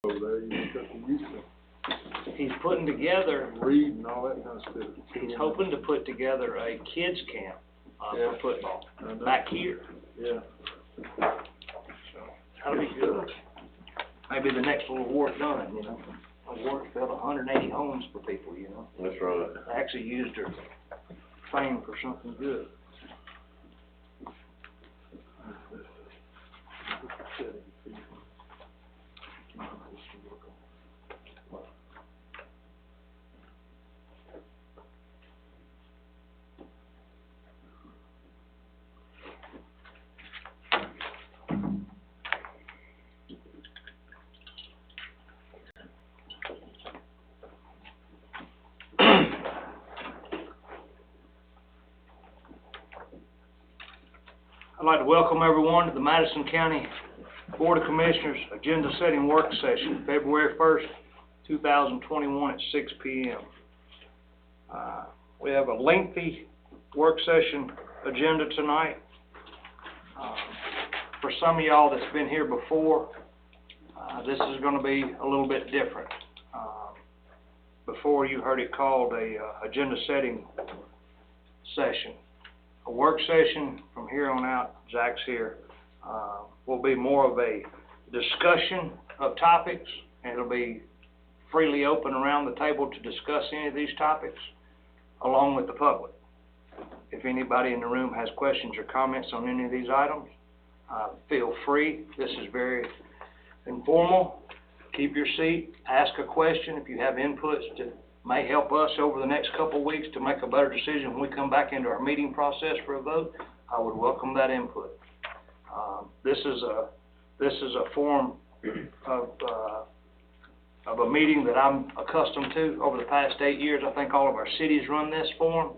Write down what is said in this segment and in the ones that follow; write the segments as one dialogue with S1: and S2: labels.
S1: over there, you got the youth
S2: He's putting together,
S1: read and all that kind of stuff.
S2: he's hoping to put together a kids camp,
S1: Yeah.
S2: for football,
S1: I know.
S2: back here.
S1: Yeah.
S2: So, that'll be good. Maybe the next little work done, you know. Work filled 180 homes for people, you know.
S3: That's right.
S2: They actually used her fame for something good. I'd like to welcome everyone to the Madison County Board of Commissioners Agenda Setting Work Session, February 1st, 2021 at 6 p.m. We have a lengthy work session agenda tonight. For some of y'all that's been here before, this is going to be a little bit different. Before you heard it called a agenda setting session. A work session from here on out, Zach's here, will be more of a discussion of topics, and it'll be freely open around the table to discuss any of these topics along with the public. If anybody in the room has questions or comments on any of these items, feel free. This is very informal. Keep your seat, ask a question if you have inputs that may help us over the next couple of weeks to make a better decision when we come back into our meeting process for a vote. I would welcome that input. This is a form of a meeting that I'm accustomed to over the past 8 years. I think all of our cities run this form,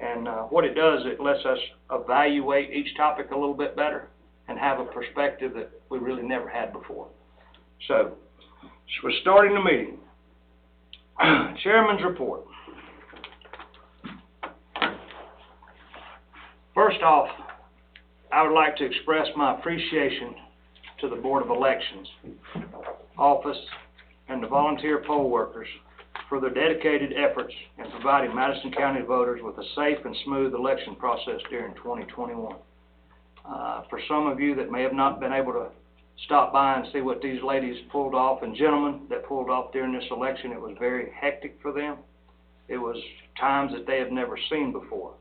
S2: and what it does, it lets us evaluate each topic a little bit better and have a perspective that we really never had before. So we're starting the meeting. Chairman's report. First off, I would like to express my appreciation to the Board of Elections, office, and the volunteer poll workers for their dedicated efforts in providing Madison County voters with a safe and smooth election process during 2021. For some of you that may have not been able to stop by and see what these ladies pulled off and gentlemen that pulled off during this election, it was very hectic for them. It was times that they had never seen before.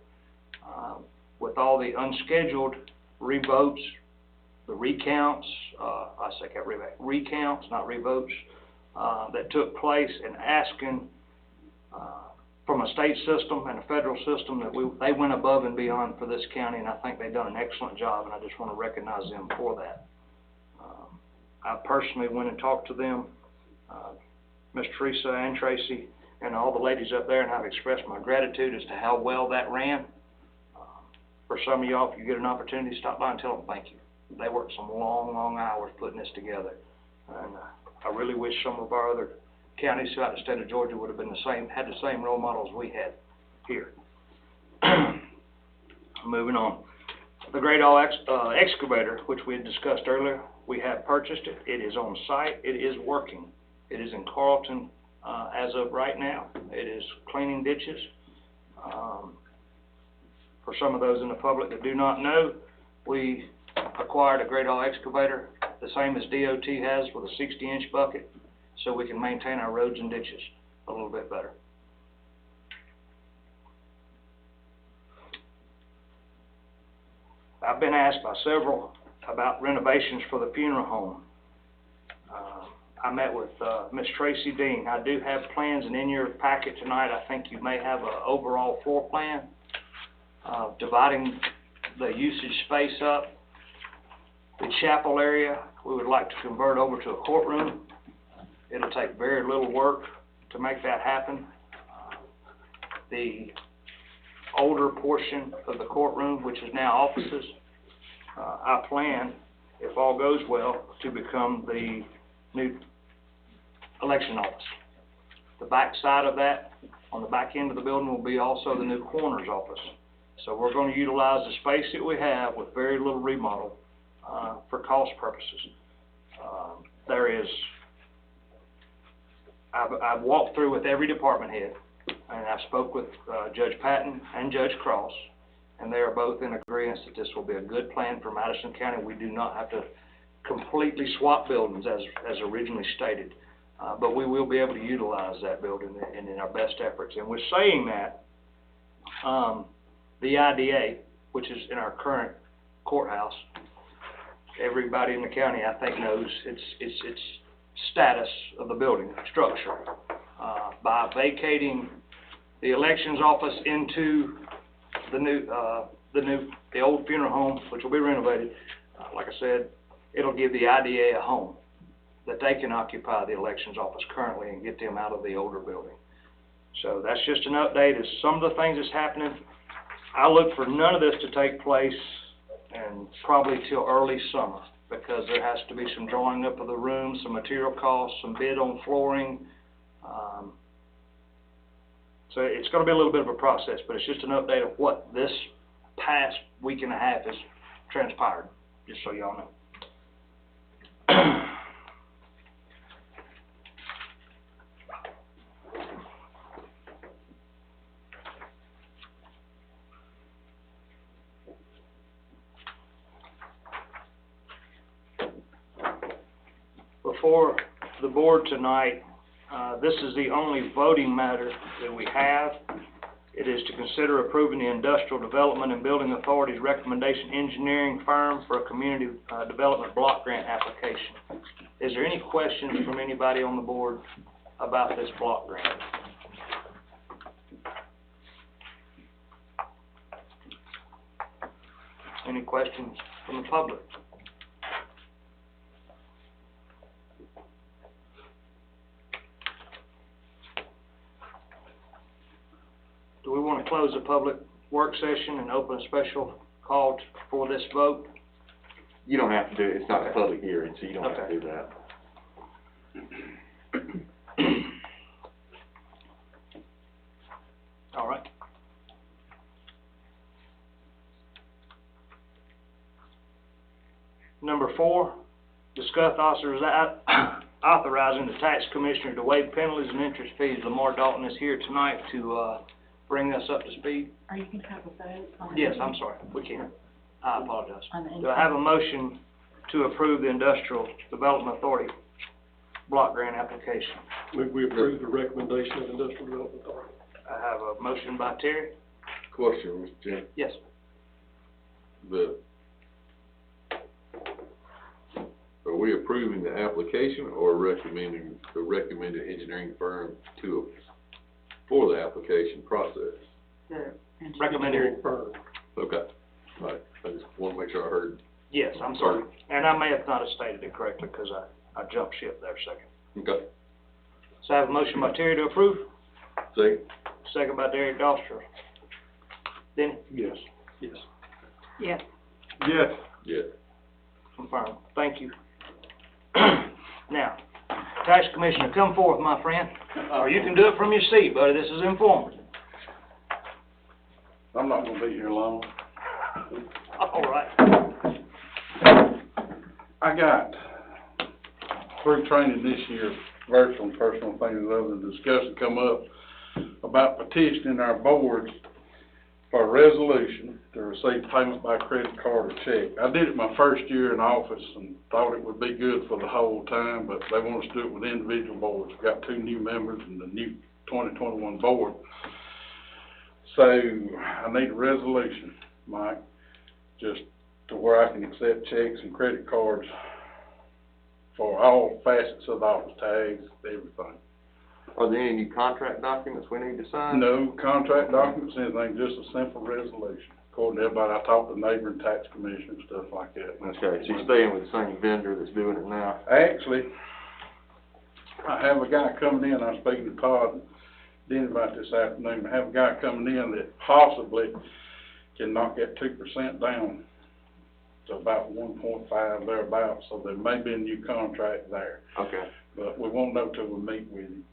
S2: With all the unscheduled revotes, the recounts, recounts, not revotes, that took place, and asking from a state system and a federal system that they went above and beyond for this county, and I think they've done an excellent job, and I just want to recognize them for that. I personally went and talked to them, Ms. Teresa and Tracy, and all the ladies up there, and I've expressed my gratitude as to how well that ran. For some of y'all, if you get an opportunity to stop by and tell them thank you. They worked some long, long hours putting this together, and I really wish some of our other counties throughout the state of Georgia would have been had the same role models we had here. Moving on. The Great All excavator, which we had discussed earlier, we have purchased it. It is on site. It is working. It is in Carlton as of right now. It is cleaning ditches. For some of those in the public that do not know, we acquired a Great All excavator, the same as DOT has, with a 60-inch bucket, so we can maintain our roads and ditches a little bit better. I've been asked by several about renovations for the funeral home. I met with Ms. Tracy Dean. I do have plans, and in your packet tonight I think you may have an overall floor plan dividing the usage space up. The chapel area we would like to convert over to a courtroom. It'll take very little work to make that happen. The older portion of the courtroom, which is now offices, I plan, if all goes well, to become the new election office. The back side of that, on the back end of the building, will be also the new coroner's office. So we're going to utilize the space that we have with very little remodel for cost purposes. There is I've walked through with every department head, and I spoke with Judge Patton and Judge Cross, and they are both in agreement that this will be a good plan for Madison County. We do not have to completely swap buildings as originally stated, but we will be able to utilize that building in our best efforts. And we're saying that the IDA, which is in our current courthouse, everybody in the county, I think, knows its status of the building structure. By vacating the elections office into the old funeral home, which will be renovated, like I said, it'll give the IDA a home that they can occupy the elections office currently and get them out of the older building. So that's just an update of some of the things that's happening. I look for none of this to take place and probably till early summer, because there has to be some drawing up of the rooms, some material costs, some bid on flooring. So it's going to be a little bit of a process, but it's just an update of what this past week and a half has transpired, just so y'all know. Before the board tonight, this is the only voting matter that we have. It is to consider approving the Industrial Development and Building Authority's recommendation engineering firm for a community development block grant application. Is there any questions from anybody on the board about this block grant? Any questions from the public? Do we want to close the public work session and open a special call for this vote?
S3: You don't have to do it. It's not a public hearing, so you don't have to do that.
S2: All right. Number 4, discuss authorizing the tax commissioner to waive penalties and interest fees. Lamar Dalton is here tonight to bring us up to speed.
S4: Or you can have a vote on it.
S2: Yes, I'm sorry, we can. I apologize.
S4: On the
S2: Do I have a motion to approve the Industrial Development Authority block grant application?
S5: We approve the recommendation of Industrial Development Authority.
S2: I have a motion by Terry.
S3: Question, Mr. Chairman.
S2: Yes.
S3: Are we approving the application or recommending the recommended engineering firm for the application process?
S2: Recommended.
S5: Firm.
S3: Okay. All right. I just want to make sure I heard.
S2: Yes, I'm sorry. And I may have not have stated it correctly because I jumped ship there a second.
S3: Okay.
S2: So I have a motion by Terry to approve.
S3: Second.
S2: Second by Derek Doster. Denny?
S5: Yes. Yes.
S4: Yes.
S1: Yes.
S3: Yes.
S2: Confirmed. Thank you. Now, Tax Commissioner, come forth, my friend. Or you can do it from your seat, buddy. This is informal.
S1: I'm not gonna be here long.
S2: All right.
S1: I got through training this year, virtual and personal things other than discussion come up about petitioning our board for a resolution to receive payment by credit card or check. I did it my first year in office and thought it would be good for the whole time, but they want us to do it with individual boards. We've got 2 new members in the new 2021 board. So I need a resolution, Mike, just to where I can accept checks and credit cards for all facets of the office, tags, everything.
S3: Are there any new contract documents we need to sign?
S1: No contract documents, anything, just a simple resolution. According to everybody, I talked to neighboring tax commission and stuff like that.
S3: Okay, so you're staying with the same vendor that's doing it now?
S1: Actually, I have a guy coming in, I'm speaking to Todd and Denny about this afternoon. I have a guy coming in that possibly can knock that 2% down to about 1.5 thereabouts, so there may be a new contract there.
S3: Okay.
S1: But we won't know till we meet with him.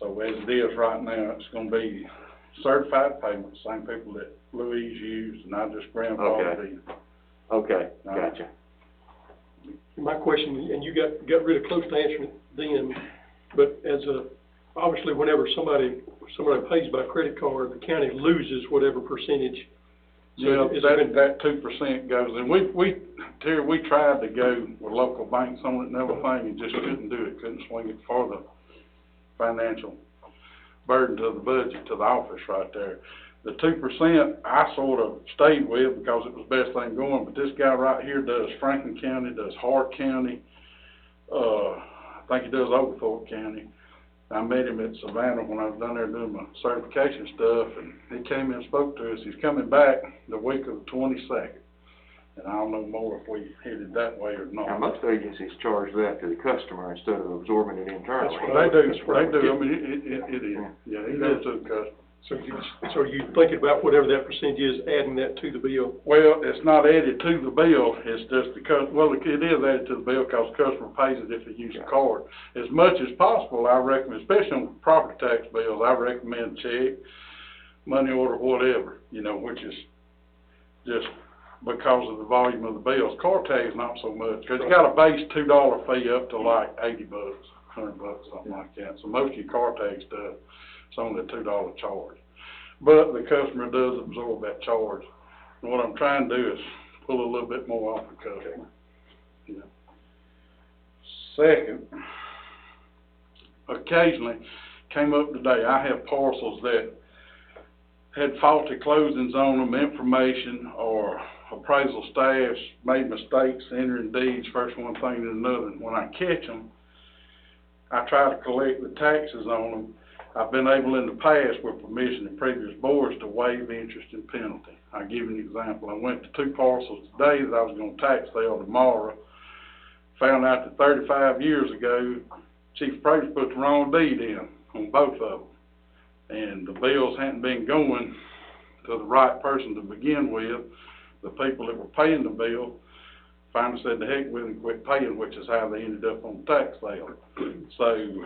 S1: So as it is right now, it's gonna be certified payments, same people that Louise used, and I just grandfathered in.
S3: Okay, gotcha.
S5: My question, and you got really close to answering it then, but as a obviously, whenever somebody pays by credit card, the county loses whatever percentage. So
S1: Yeah,
S5: it's been-
S1: that 2% goes, and Terry, we tried to go with local banks on it and everything, and just couldn't do it, couldn't swing it for the financial burden to the budget, to the office right there. The 2%, I sort of stayed with because it was the best thing going, but this guy right here does Franklin County, does Hart County, I think he does Oglethorpe County. I met him at Savannah when I was down there doing my certification stuff, and he came in and spoke to us. He's coming back the week of the 22nd, and I'll know more if we headed that way or not.
S6: Now, most agencies charge that to the customer instead of absorbing it internally.
S1: They do,
S5: That's right.
S1: I mean, it is, yeah, it goes to the customer.
S5: So you thinking about whatever that percentage is, adding that to the bill?
S1: Well, it's not added to the bill, it's just because, well, it is added to the bill because the customer pays it if they use a card. As much as possible, I recommend, especially on property tax bills, I recommend check, money order, whatever, you know, which is just because of the volume of the bills. Car tag's not so much, because you got a base $2 fee up to like $80, $100, something like that. So most of your car tag stuff, it's only a $2 charge. But the customer does absorb that charge. And what I'm trying to do is pull a little bit more off the customer. Yeah. Second, occasionally, came up today, I have parcels that had faulty closings on them, information, or appraisal staffs made mistakes entering deeds, first one thing to another. And when I catch them, I try to collect the taxes on them. I've been able in the past, with permission of previous boards, to waive interest and penalty. I'll give you an example. I went to 2 parcels today that I was going to tax sale tomorrow. Found out that 35 years ago, Chief Appraiser put the wrong deed in on both of them. And the bills hadn't been going to the right person to begin with. The people that were paying the bill finally said the heck with it and quit paying, which is how they ended up on the tax sale. So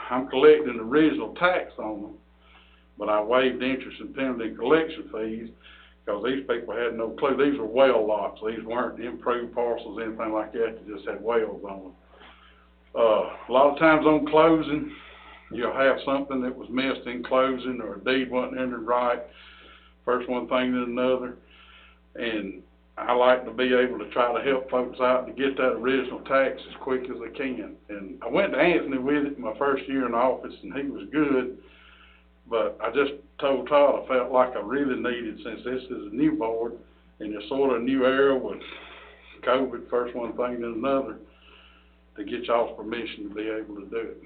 S1: I'm collecting the original tax on them, but I waived interest and penalty and collection fees because these people had no clue. These were well lots. These weren't improved parcels, anything like that. They just had wells on them. A lot of times on closing, you'll have something that was missed in closing, or a deed wasn't entered right, first one thing to another. And I like to be able to try to help folks out to get that original tax as quick as I can. And I went to Anthony with it my first year in office, and he was good. But I just told Todd I felt like I really needed, since this is a new board, and it's sort of a new era with COVID, first one thing to another, to get y'all's permission to be able to do it.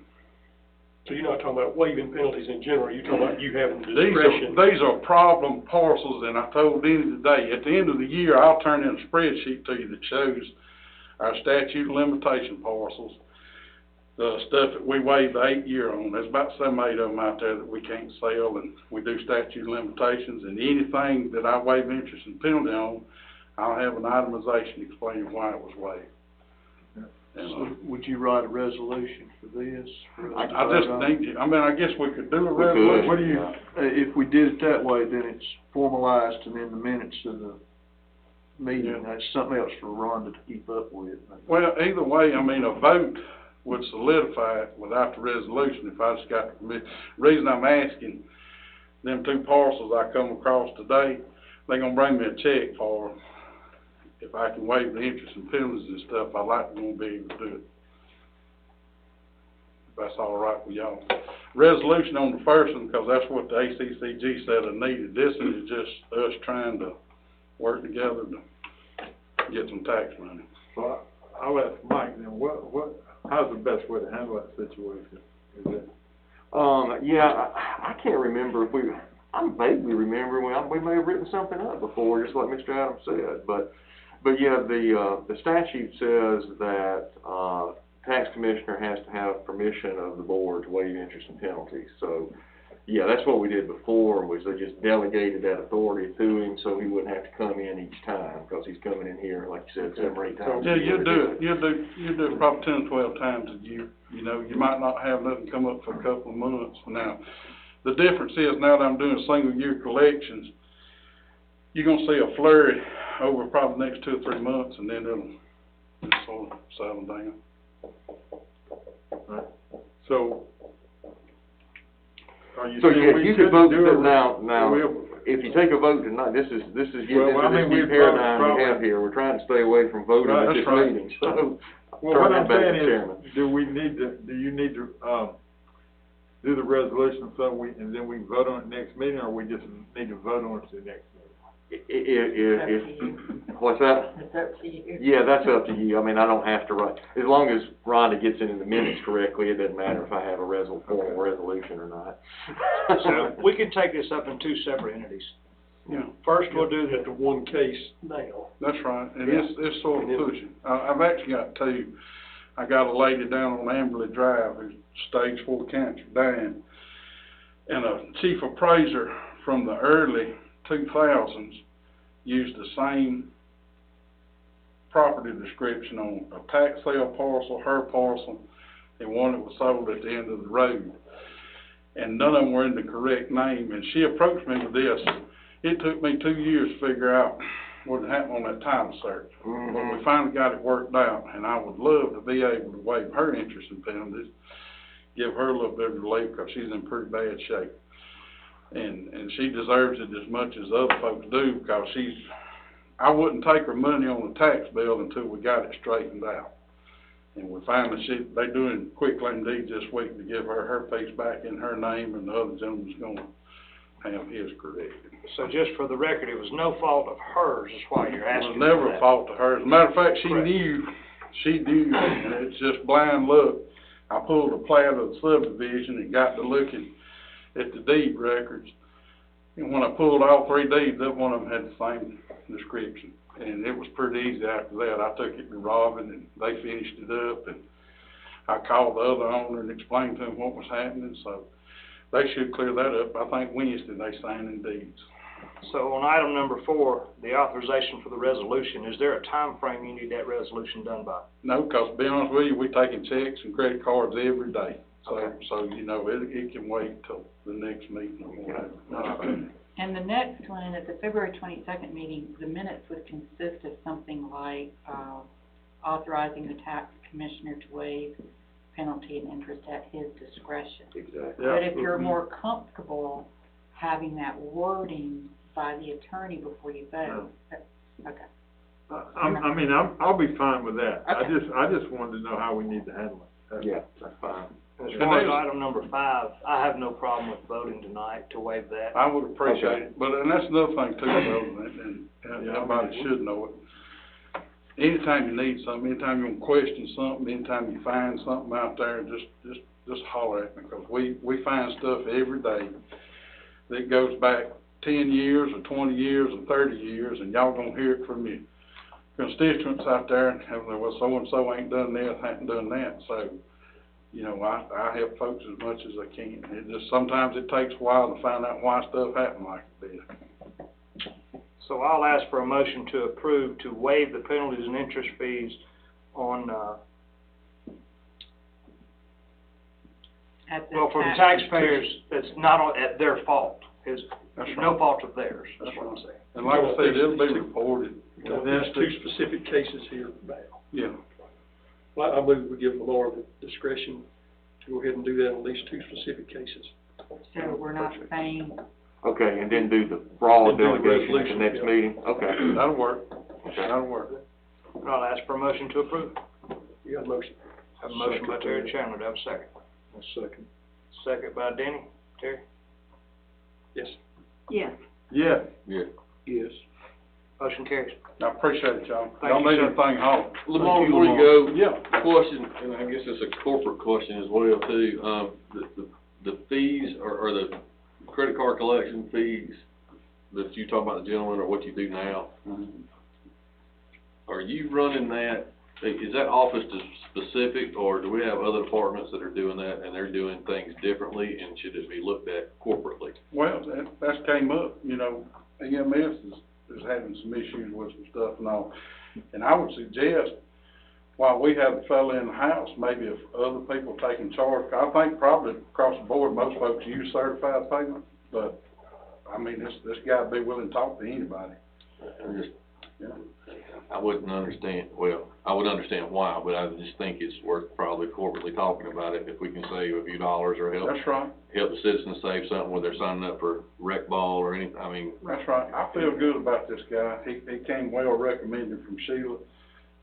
S5: So you're not talking about waiving penalties in general, you're talking about you having discretion?
S1: These are problem parcels, and I told Denny today, at the end of the year, I'll turn in a spreadsheet to you that shows our statute of limitation parcels, the stuff that we waived the 8-year on. There's about 7 or 8 of them out there that we can't sell, and we do statute of limitations, and anything that I waive interest and penalty on, I'll have an itemization explaining why it was waived.
S7: So would you write a resolution for this?
S1: I just need you, I mean, I guess we could do a
S3: We could.
S1: resolution.
S7: What do you, if we did it that way, then it's formalized and in the minutes of the meeting.
S1: Yeah.
S7: That's something else for Rhonda to keep up with.
S1: Well, either way, I mean, a vote would solidify it without the resolution if I just got the permission. Reason I'm asking, them 2 parcels I come across today, they're gonna bring me a check for them. If I can waive the interest and penalties and stuff, I'd like to be able to do it. If that's all right with y'all. Resolution on the first one, because that's what the ACCG said I needed. This is just us trying to work together to get some tax money.
S8: Well, I'll ask Mike then, how's the best way to handle that situation? Is it?
S6: Yeah, I can't remember if I vaguely remember we may have written something up before, just like Mr. Adams said, but yeah, the statute says that, tax commissioner has to have permission of the board to waive interest and penalties. So, yeah, that's what we did before, was they just delegated that authority to him so he wouldn't have to come in each time, because he's coming in here, like you said, 7 or 8 times.
S1: Yeah, you'll do it probably 10 or 12 times a year. You know, you might not have nothing come up for a couple of months. Now, the difference is, now that I'm doing single year collections, you're gonna see a flurry over probably the next 2 or 3 months, and then it'll sort of settle down.
S8: So, are you
S6: So,
S8: saying
S6: yeah,
S8: we
S6: you could
S8: couldn't
S6: vote,
S8: do it?
S6: now,
S8: We'll-
S6: if you take a vote tonight, this is getting
S8: Well, I
S6: into
S8: mean,
S6: this new
S8: we'd
S6: paradigm we
S8: probably-
S6: have here. We're trying to stay away from voting
S8: Right,
S6: at this
S1: that's right.
S6: meeting, so.
S8: Well,
S6: turn
S8: what
S6: that
S8: I'm
S6: back to
S8: saying
S6: the chairman.
S8: is, do you need to, do the resolution and then we vote on it next meeting, or we just need to vote on it to the next meeting?
S6: What's that?
S4: It's up to you.
S6: Yeah, that's up to you. I mean, I don't have to write, as long as Rhonda gets it in the minutes correctly, it doesn't matter if I have a formal resolution or not.
S2: So, we could take this up in two separate entities.
S1: Yeah,
S2: First, we'll do
S5: At the
S2: the,
S5: one case now.
S1: that's right, and
S6: Yeah.
S1: it's sort of pushing. I've actually got two. I got a lady down on Amberley Drive who's stage 4 cancer dying, and a chief appraiser from the early 2000s used the same property description on a tax sale parcel, her parcel, and one that was sold at the end of the road. And none of them were in the correct name, and she approached me with this. It took me 2 years to figure out what had happened on that title search. But we finally got it worked out, and I would love to be able to waive her interest in penalties, give her a little bit of relief, because she's in pretty bad shape. And she deserves it as much as other folks do, because I wouldn't take her money on the tax bill until we got it straightened out. And we finally, they doing quick claim deeds this week to give her piece back in her name, and the other gentleman's gonna have his corrected.
S2: so just for the record, it was no fault of hers, is why you're
S1: It
S2: asking
S1: was
S2: for
S1: never a
S2: that.
S1: fault to her. As a matter of fact, she
S2: Correct.
S1: knew, and it's just blind luck. I pulled a plat of the subdivision and got to looking at the deed records. And when I pulled all 3 deeds, every one of them had the same description. And it was pretty easy after that. I took it to Robin, and they finished it up, and I called the other owner and explained to them what was happening, so they should clear that up. I think Wednesday they signing deeds.
S2: So on item number 4, the authorization for the resolution, is there a time frame you need that resolution done by?
S1: No, 'cause to be honest with you, we taking checks and credit cards every day.
S2: Okay.
S1: So, you know, it can wait till the next meeting or whatever.
S4: And the next one, at the February 22nd meeting, the minutes would consist of something like, authorizing the tax commissioner to waive penalty and interest at his discretion.
S6: Exactly.
S4: But if you're more comfortable having that wording by the attorney before you vote, okay.
S8: I'll be fine with that.
S4: Okay.
S8: I just wanted to know how we need to handle it.
S6: Yeah, that's fine.
S2: As far as item number 5, I have no problem with voting tonight to waive that.
S1: I would appreciate it, but, and that's another thing too, though, and everybody should know it. Anytime you need something, anytime you want to question something, anytime you find something out there, just holler at me, because we find stuff every day that goes back 10 years or 20 years or 30 years, and y'all gonna hear it from your constituents out there, and have, well, so-and-so ain't done this, ain't done that, so, you know, I help folks as much as I can. It just, sometimes it takes a while to find out why stuff happened like it did.
S2: So I'll ask for a motion to approve to waive the penalties and interest fees on,
S4: At the
S2: well, for the
S4: tax-
S2: taxpayers, that's not at their fault. It's
S1: That's
S2: no
S1: right.
S2: fault of theirs,
S1: That's
S2: that's what I'm
S1: right.
S2: saying.
S1: And like I said, it'll be reported,
S5: There's 2 specific cases here now.
S1: yeah.
S5: I believe we give Laura the discretion to go ahead and do that on these 2 specific cases.
S4: So we're not saying,
S6: Okay, and then do the broad
S5: Then do the
S6: delegation at the
S5: resolution,
S6: next
S5: yeah.
S6: meeting? Okay.
S1: That'll work, that'll work.
S2: I'll ask for a motion to approve.
S5: You got a motion?
S2: Have a motion by
S8: Second.
S2: Terry Chandler, do I have a second?
S8: A second.
S2: Second by Denny. Terry?
S5: Yes.
S4: yes.
S8: Yeah.
S3: Yeah.
S5: Yes.
S2: Motion carries.
S1: I appreciate it, y'all.
S2: Thank
S1: Y'all
S2: you,
S1: need
S2: sir.
S1: anything, holler.
S3: Lamar, before you go,
S1: Yeah.
S3: question, and I guess it's a corporate question as well too, the fees or the credit card collection fees that you talk about, the gentleman, or what you do now, are you running that, is that office specific, or do we have other departments that are doing that and they're doing things differently, and should it be looked at corporately?
S1: Well, that came up, you know, EMS is having some issues with some stuff and all. And I would suggest, while we have the fellow in the house, maybe if other people taking charge, I think probably across the board, most folks use certified payment, but, I mean, this guy would be willing to talk to anybody. Yeah.
S3: I wouldn't understand, well, I would understand why, but I just think it's worth probably corporately talking about it, if we can save a few dollars or help.
S1: That's right.
S3: Help the citizens save something when they're signing up for rec ball or anything, I mean.
S1: That's right. I feel good about this guy. He came well recommended from Sheila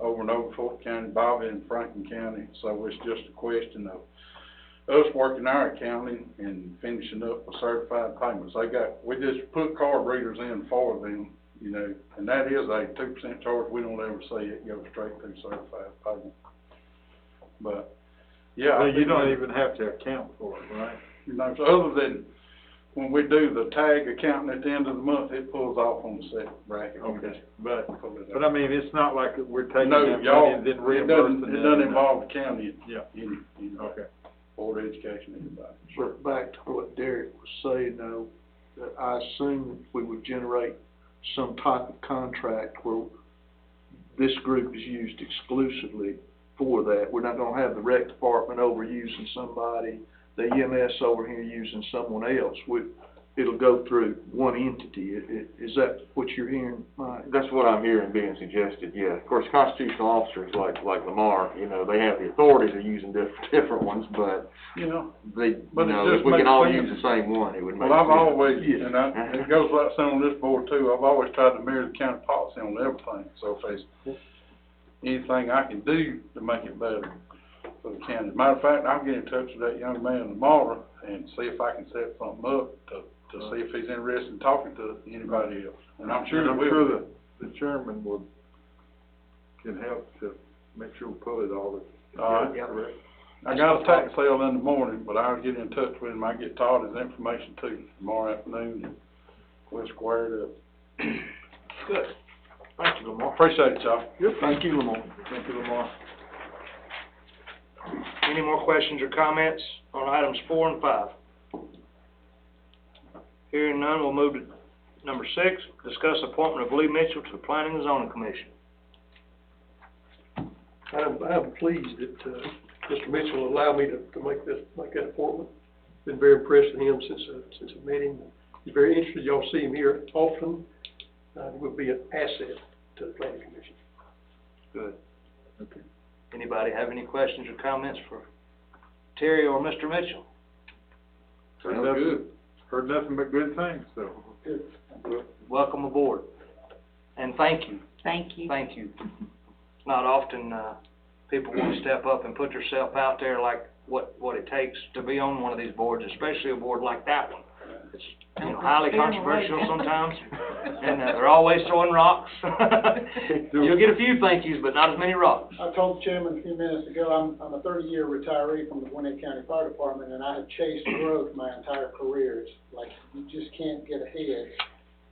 S1: over and over Fort County, Bobby and Franklin County. So it's just a question of us working our accounting and finishing up with certified payments. We just put card readers in for them, you know, and that is a 2% charge. We don't ever see it go straight through certified payment. But, yeah.
S8: So you don't even have to account for it, right?
S1: You know, so other than when we do the tag accounting at the end of the month, it pulls off on the second bracket.
S8: Okay, but
S1: Pull it
S8: I
S1: out.
S8: mean, it's not like we're taking
S1: No,
S8: that money
S1: y'all,
S8: and then
S1: it
S8: reimbursing
S1: doesn't,
S8: them.
S1: it doesn't involve the county.
S8: Yeah.
S1: You know,
S8: Okay.
S1: Board of Education, anybody.
S7: But back to what Derek was saying, though, that I assume we would generate some type of contract where this group is used exclusively for that. We're not gonna have the rec department over using somebody, the EMS over here using someone else. It'll go through one entity. Is that what you're hearing, Mike?
S6: That's what I'm hearing being suggested, yeah. Of course, constitutional officers like Lamar, you know, they have the authority to using different ones, but
S1: You know,
S6: they,
S1: But
S6: you
S1: it
S6: know,
S1: just
S6: if we can
S1: makes
S6: all
S1: sense.
S6: use the same one, it would make
S1: well,
S6: sense.
S1: I've always, and it goes like some on this board too, I've always tried to mirror the county policy on everything. So if there's anything I can do to make it better for the county. Matter of fact, I'll get in touch with that young man tomorrow and see if I can set something up to see if he's interested in talking to anybody else. And I'm sure
S8: And
S1: he
S8: I'm
S1: will.
S8: sure the chairman can help to make sure we pull it all
S1: All right.
S8: together, correct?
S1: I got a tax sale in the morning, but I'll get in touch with him. I get Todd his information too tomorrow afternoon, and we'll square it up.
S2: Good. Thank you, Lamar.
S1: Appreciate it, y'all.
S7: Thank you, Lamar.
S8: Thank you, Lamar.
S2: Any more questions or comments on items 4 and 5? Hearing none, we'll move to number 6, discuss appointment of Lee Mitchell to the Planning and Zoning Commission.
S5: I'm pleased that, Mr. Mitchell allowed me to make that appointment. Been very impressed with him since I met him. He's very interested. Y'all see him here often. He would be an asset to the planning commission.
S2: Good.
S8: Okay.
S2: Anybody have any questions or comments for Terry or Mr. Mitchell?
S3: Sounds good.
S8: Heard nothing but good things, so.
S2: Welcome aboard. And thank you.
S4: Thank you.
S2: Thank you. It's not often, people want to step up and put themselves out there like what it takes to be on one of these boards, especially a board like that one. It's, you know, highly controversial sometimes, and they're always throwing rocks. You'll get a few thank yous, but not as many rocks.
S9: I told the chairman a few minutes ago, I'm a 30-year retiree from the Gwinnett County Fire Department, and I have chased growth my entire career. It's like, you just can't get ahead.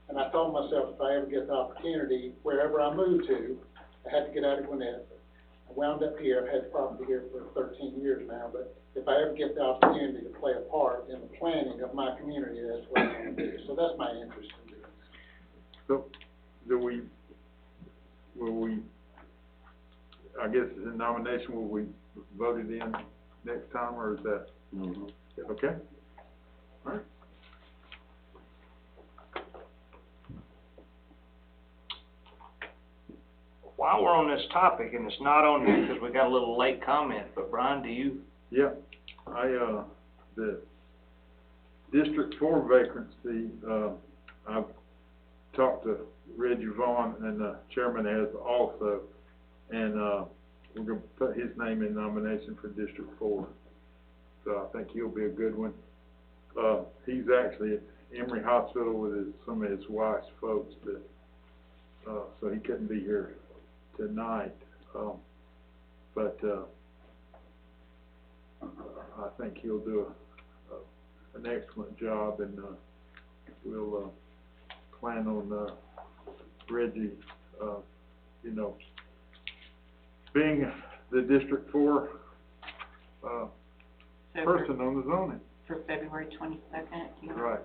S9: And I told myself if I ever get the opportunity, wherever I move to, I had to get out of Gwinnett. I wound up here. I've had property here for 13 years now, but if I ever get the opportunity to play a part in the planning of my community, that's what I want to do. So that's my interest in doing it.
S8: So, will we, I guess the nomination, will we vote it in next time, or is that, okay? All right.
S2: While we're on this topic, and it's not on here because we got a little late comment, but Brian, do you?
S8: Yeah, the District 4 vacancy, I've talked to Reggie Vaughn, and the chairman has also, and, we're gonna put his name in nomination for District 4. So I think he'll be a good one. He's actually at Emory Hospital with some of his wife's folks, but, so he couldn't be here tonight. But I think he'll do an excellent job, and we'll plan on Reggie, you know, being the District 4 person on the zoning.
S4: For February 22nd.
S8: Right.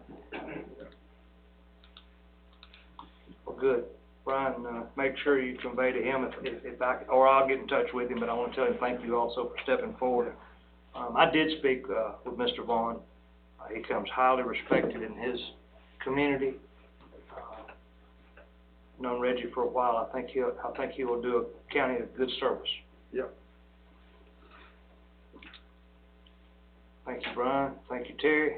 S2: Well, good. Brian, make sure you convey to him if I, or I'll get in touch with him, but I want to tell him thank you also for stepping forward. I did speak with Mr. Vaughn. He comes highly respected in his community. known Reggie for a while. I think he will do a county a good service.
S8: Yep.
S2: Thank you, Brian. Thank you, Terry.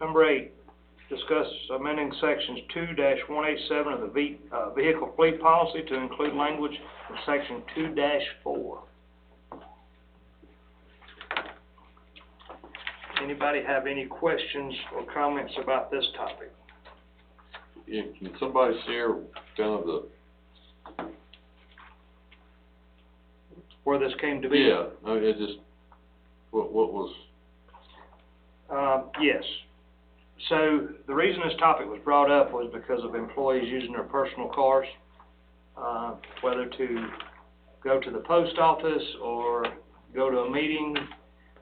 S2: Number 8, discuss amending sections 2-187 of the vehicle fleet policy to include language in section 2-4. Anybody have any questions or comments about this topic?
S3: Yeah, can somebody share kind of the,
S2: Where this came to be?
S3: yeah, I mean, it just, what was,
S2: Yes. So the reason this topic was brought up was because of employees using their personal cars, whether to go to the post office or go to a meeting.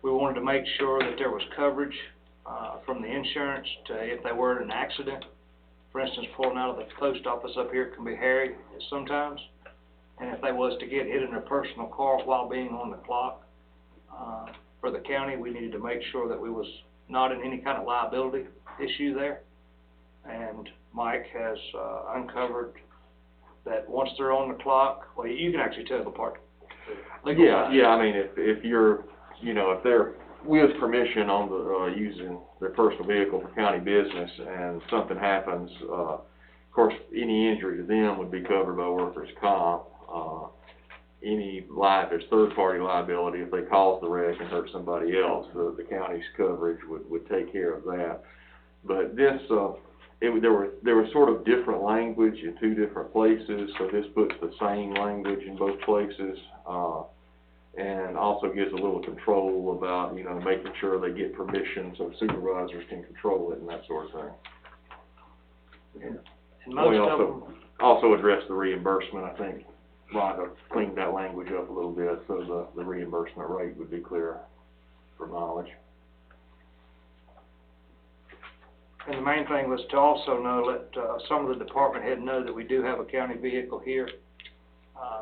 S2: We wanted to make sure that there was coverage from the insurance to if they were in an accident. For instance, pulling out of the post office up here can be hairy sometimes. And if they was to get hit in their personal car while being on the clock, for the county, we needed to make sure that we was not in any kind of liability issue there. And Mike has uncovered that once they're on the clock, well, you can actually tell the part.
S6: Yeah, I mean, if you're, you know, if they're with permission on the, using their personal vehicle for county business and something happens, of course, any injury to them would be covered by workers' comp. There's third-party liability if they cause the wreck and hurt somebody else. The county's coverage would take care of that. But this, there was sort of different language in two different places, so this puts the same language in both places, and also gives a little control about, you know, making sure they get permission so supervisors can control it and that sort of thing.
S2: And most
S6: We
S2: of them,
S6: also address the reimbursement. I think Rhonda cleaned that language up a little bit so the reimbursement rate would be clear for knowledge.
S2: and the main thing was to also know, let some of the department head know that we do have a county vehicle here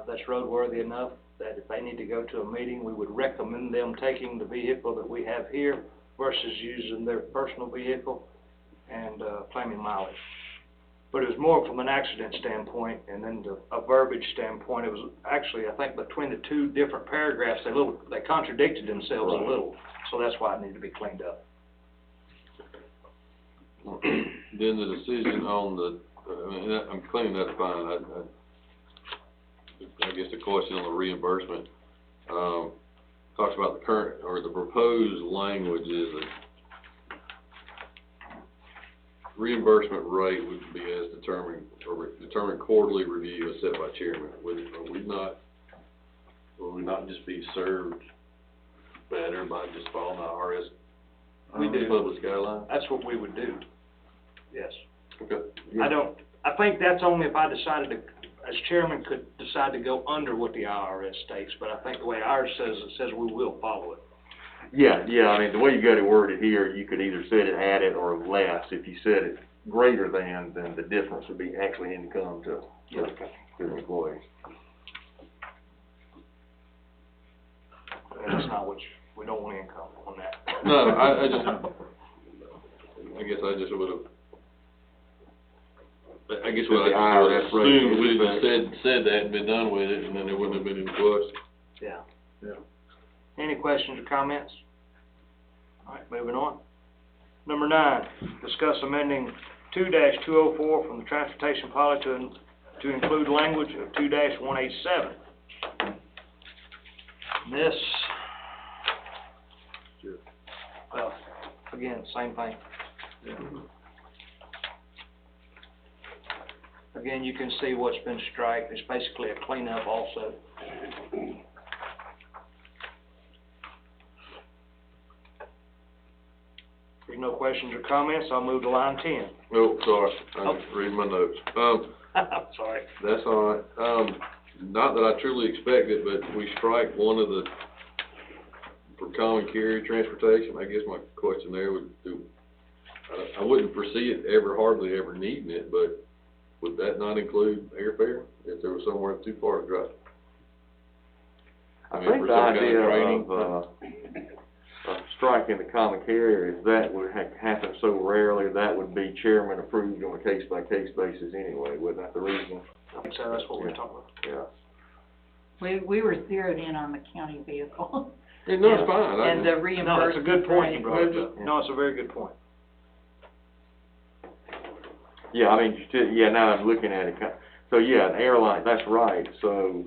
S2: that's roadworthy enough that if they need to go to a meeting, we would recommend them taking the vehicle that we have here versus using their personal vehicle and claiming mileage. But it was more from an accident standpoint, and then a verbiage standpoint. It was actually, I think, between the two different paragraphs, they contradicted themselves a little, so that's why it needed to be cleaned up.
S3: then the decision on the, I mean, I'm cleaning that fine. I guess the question on the reimbursement, talks about the current, or the proposed language is that reimbursement rate would be as determined, or determined quarterly review as set by chairman. Will we not just be served better by just following the IRS
S2: We do.
S3: published guidelines?
S2: That's what we would do, yes.
S3: Okay.
S2: I think that's only if I decided to, as chairman, could decide to go under what the IRS states, but I think the way ours says, it says we will follow it.
S6: Yeah, I mean, the way you got it worded here, you could either set it at it or less. If you set it greater than, then the difference would be actually income to the employee.
S2: And that's not what we don't want income on that.
S3: No, I guess I just would have, I guess what I
S6: IRS rate
S3: assumed, we
S6: is
S3: just said that and been done with it, and then there wouldn't have been any question.
S2: Yeah.
S8: Yeah.
S2: Any questions or comments? All right, moving on. Number 9, discuss amending 2-204 from the transportation policy to include language of 2-187. This, well, again, same thing.
S8: Yeah.
S2: Again, you can see what's been striked. It's basically a cleanup also. If there's no questions or comments, I'll move to line 10.
S3: Oh, sorry, I just read my notes.
S2: I'm sorry.
S3: That's all right. Not that I truly expect it, but we strike one of the, for common carrier transportation. I guess my question there would do, I wouldn't foresee it hardly ever needing it, but would that not include airfare if there was somewhere too far to drive?
S6: I
S3: mean,
S6: think
S3: for
S6: the
S3: some kind of
S6: idea
S3: training.
S6: of striking the common carriers, that would happen so rarely, that would be chairman approved on a case-by-case basis anyway, wasn't that the reason?
S2: I think so, that's what we're talking about.
S6: Yeah.
S4: We were zeroed in on the county vehicle.
S3: No, it's fine, I
S4: And the
S3: just,
S4: reimbursement.
S2: No, it's a good point you
S4: rate.
S2: brought up. No, it's a very good point.
S6: Yeah, I mean, now I'm looking at it, so yeah, an airline, that's right, so,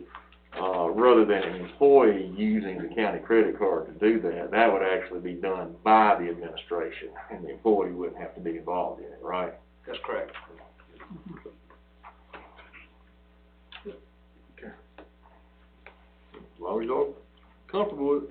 S6: rather than an employee using the county credit card to do that, that would actually be done by the administration, and the employee wouldn't have to be involved in it, right?
S2: That's correct.
S3: as long as y'all comfortable with it.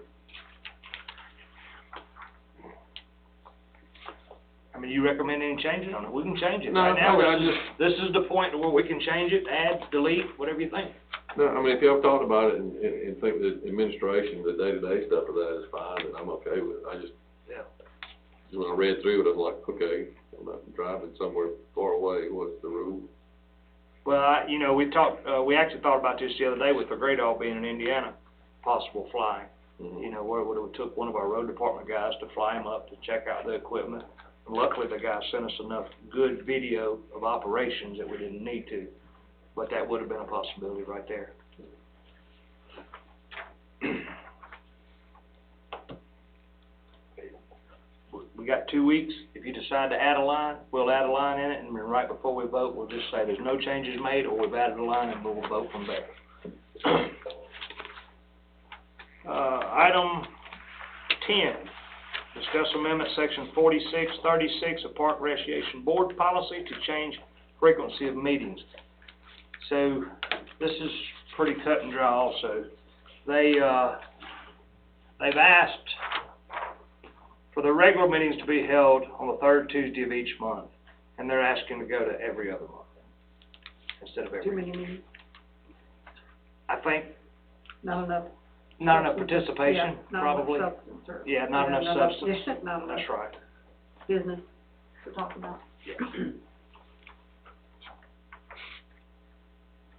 S2: I mean, you recommend any changes on it? We can change it.
S3: No,
S2: Right now,
S3: I
S2: this is the point where we can change it, add, delete, whatever you think.
S3: No, I mean, if y'all thought about it and think that administration, the day-to-day stuff of that is fine, then I'm okay with it. I just,
S2: Yeah.
S3: when I read through it, I was like, okay, I'm not driving somewhere far away, what's the rule?
S2: Well, we actually thought about this the other day with the Great All being in Indiana, possible flying.
S3: Mhm.
S2: You know, where it took one of our road department guys to fly him up to check out the equipment. And luckily, the guy sent us enough good video of operations that we didn't need to, but that would have been a possibility right there. We got 2 weeks. If you decide to add a line, we'll add a line in it, and then right before we vote, we'll just say there's no changes made, or we've added a line, and we'll vote from there. Item 10, discuss amendment section 4636 of Park Recreation Board policy to change frequency of meetings. So, this is pretty cut and dry also. They've asked for the regular meetings to be held on the third Tuesday of each month, and they're asking to go to every other month instead of every.
S10: Too many meetings,
S2: I think
S10: not enough.
S2: not enough participation,
S10: Yeah, not
S2: probably.
S10: enough substance, or.
S2: Yeah, not enough substance.
S10: Yeah, not enough
S2: That's right.
S10: business to talk about.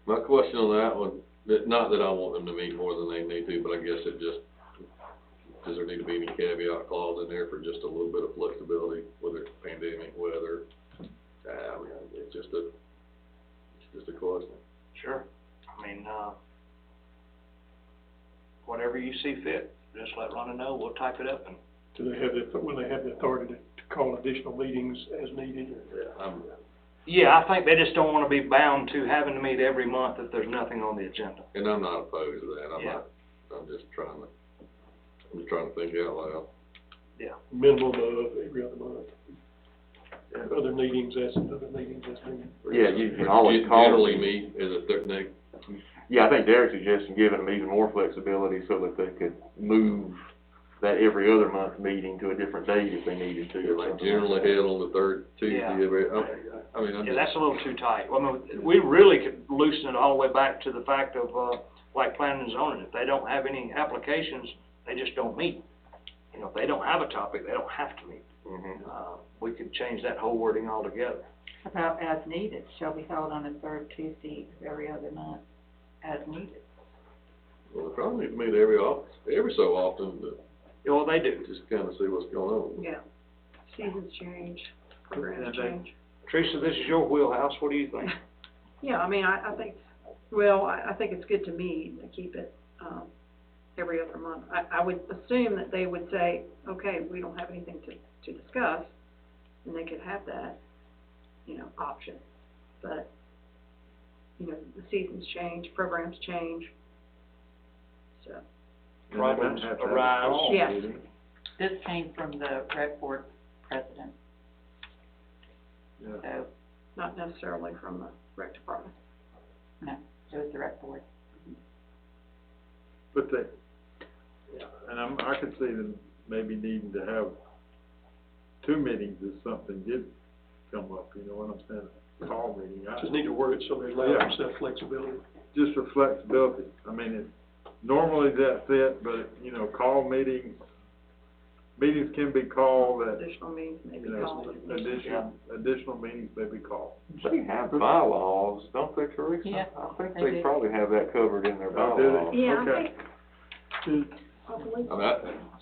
S3: My question on that one, not that I want them to meet more than they need to, but I guess it just, does there need to be any caveat clause in there for just a little bit of flexibility, whether it's pandemic, weather? I mean, it's just a question.
S2: Sure. I mean, whatever you see fit, just let Rhonda know, we'll type it up and.
S5: Do they have will they have the authority to call additional meetings as needed?
S2: Yeah, I think they just don't wanna be bound to having to meet every month if there's nothing on the agenda.
S3: And I'm not opposed to that,
S2: Yeah.
S3: I'm just trying to think out loud.
S2: Yeah.
S5: Minimum of every other month. Other meetings as needed.
S6: Yeah, you can always call.
S3: Generally meet as a next.
S6: Yeah, I think Derek's suggesting giving them even more flexibility so that they could move that every other month meeting to a different date if they needed to.
S3: Like generally held on the third Tuesday
S2: Yeah.
S3: every, I mean, I'm
S2: Yeah,
S3: just.
S2: that's a little too tight. I mean, we really could loosen it all the way back to the fact of, like planning and zoning. If they don't have any applications, they just don't meet. You know, if they don't have a topic, they don't have to meet. We could change that whole wording altogether.
S4: About as needed, shall be held on the third Tuesday of every other month, as needed.
S3: Well, they probably need to meet every so often to
S2: Yeah, well, they do.
S3: just kind of see what's going on.
S10: Yeah, seasons change, programs change.
S2: Teresa, this is your wheelhouse. What do you think?
S10: Yeah, I mean, I think, well, I think it's good to meet and to keep it, every other month. I would assume that they would say, okay, we don't have anything to discuss, and they could have that, option. But, the seasons change, programs change, so.
S2: Problems arise.
S10: Yes.
S4: This came from the rec board president,
S8: Yeah.
S4: so,
S10: Not necessarily from the rec department.
S4: no, it was the rec board.
S8: But and I could see them maybe needing to have 2 meetings if something did come up, you know what I'm saying? A call meeting.
S5: Just need to word it so they allow
S8: Yeah.
S5: themselves flexibility.
S8: Just for flexibility. I mean, normally that's it, but, call meetings can be called at,
S10: Additional meetings may be
S8: you know,
S10: called.
S8: additional meetings may be called.
S6: They have bylaws, don't they, Teresa?
S4: Yeah,
S6: I think
S4: they
S6: they
S4: do.
S6: probably have that covered in their
S8: Oh, do they?
S6: bylaws.
S10: Yeah,
S8: Okay.
S10: Possibly.
S3: I mean,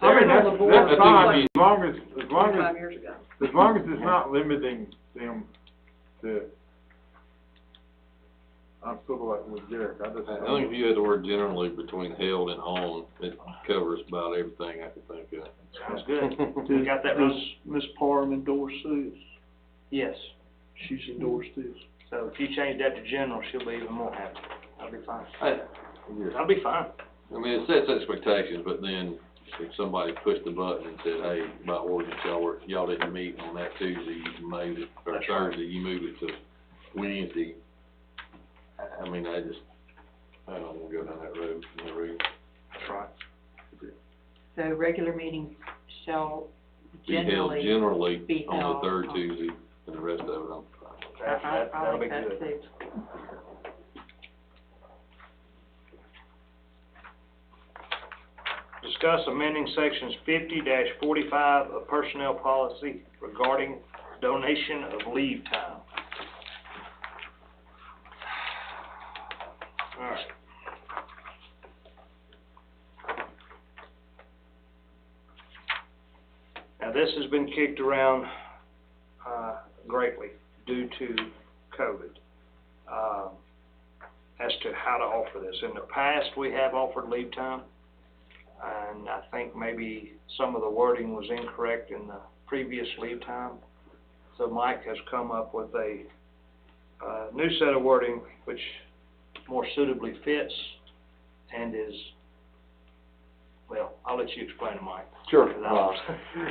S8: I mean,
S3: that
S8: that's
S3: seems to
S8: fine,
S3: be-
S8: as long
S10: 25 years ago.
S8: as it's not limiting them to, I'm sort of like with Derek, I just.
S3: I think if you had the word generally between held and on, it covers about everything I could think of.
S2: Sounds good. You got that,
S7: Does
S2: Ron?
S7: Ms. Parham endorse this?
S2: Yes.
S7: She's endorsed this.
S2: So if you change that to general, she'll be even more happy. That'll be fine.
S3: I
S2: That'll be fine.
S3: mean, it sets expectations, but then if somebody pushed the button and said, hey, by ordinance, y'all didn't meet on that Tuesday, you made it, or
S2: That's right.
S3: Thursday, you moved it to Wednesday. I mean, I don't wanna go down that road,
S2: That's right.
S4: So regular meetings shall
S3: Be held
S4: generally.
S3: generally
S4: be
S3: on the
S4: held
S3: third
S4: on-
S3: Tuesday, and the rest of it, I'm fine.
S4: I
S2: That'll be
S4: like that
S2: good.
S4: too.
S2: Discuss amending sections 50-45 of personnel policy regarding donation of leave time. All right. Now, this has been kicked around, greatly due to COVID, as to how to offer this. In the past, we have offered leave time, and I think maybe some of the wording was incorrect in the previous leave time. So Mike has come up with a, new set of wording which more suitably fits and is, well, I'll let you explain it, Mike.
S6: Sure.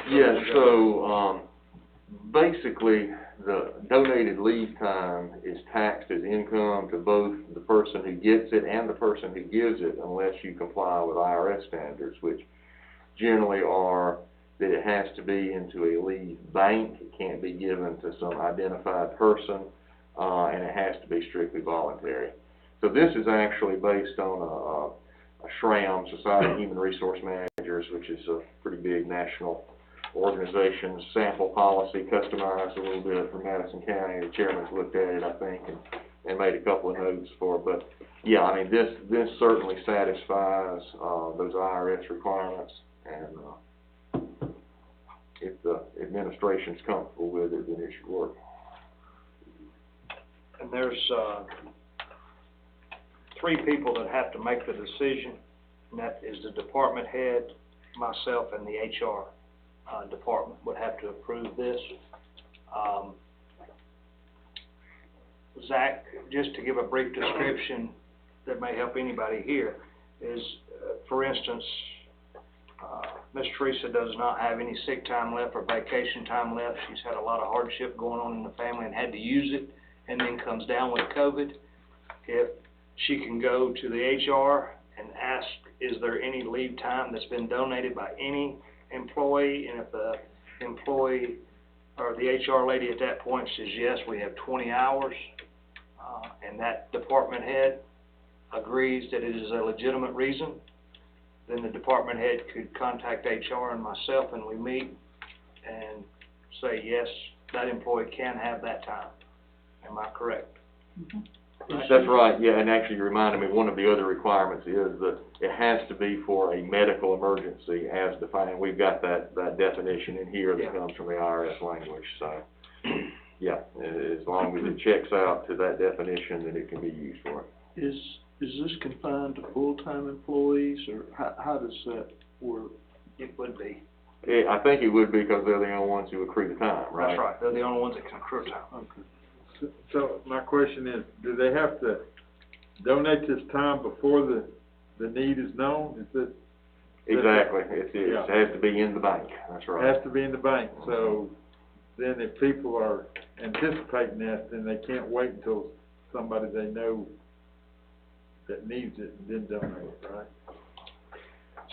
S6: Yeah, so, basically, the donated leave time is taxed as income to both the person who gets it and the person who gives it, unless you comply with IRS standards, which generally are that it has to be into a leave bank, it can't be given to some identified person, and it has to be strictly voluntary. So this is actually based on a SRAM, Society of Human Resource Managers, which is a pretty big national organization's sample policy, customized a little bit for Madison County. The chairman's looked at it, I think, and made a couple of notes for it. But yeah, I mean, this certainly satisfies those IRS requirements, and if the administration's comfortable with it, then it should work.
S2: And there's, 3 people that have to make the decision, and that is the department head, myself, and the HR department would have to approve this. Zach, just to give a brief description that may help anybody here, is, for instance, Ms. Teresa does not have any sick time left or vacation time left. She's had a lot of hardship going on in the family and had to use it, and then comes down with COVID. If she can go to the HR and ask, is there any leave time that's been donated by any employee, and if the employee or the HR lady at that point says, yes, we have 20 hours, and that department head agrees that it is a legitimate reason, then the department head could contact HR and myself, and we meet and say, yes, that employee can have that time. Am I correct?
S4: Mm-hmm.
S6: That's right, yeah, and actually you reminded me, one of the other requirements is that it has to be for a medical emergency as defined. We've got that definition in here that comes from the IRS language, so, yeah, as long as it checks out to that definition, then it can be used for it.
S7: Is this confined to full-time employees, or how does that work?
S2: It would be.
S6: I think it would be because they're the only ones who accrue the time, right?
S2: That's right. They're the only ones that can accrue time.
S7: Okay.
S8: So my question is, do they have to donate this time before the need is known? Is it?
S6: Exactly, it
S8: Yeah.
S6: has to be in the bank, that's
S8: It
S6: right.
S8: has to be in the bank, so then if people are anticipating that, then they can't wait until somebody they know that needs it and then donate it, right?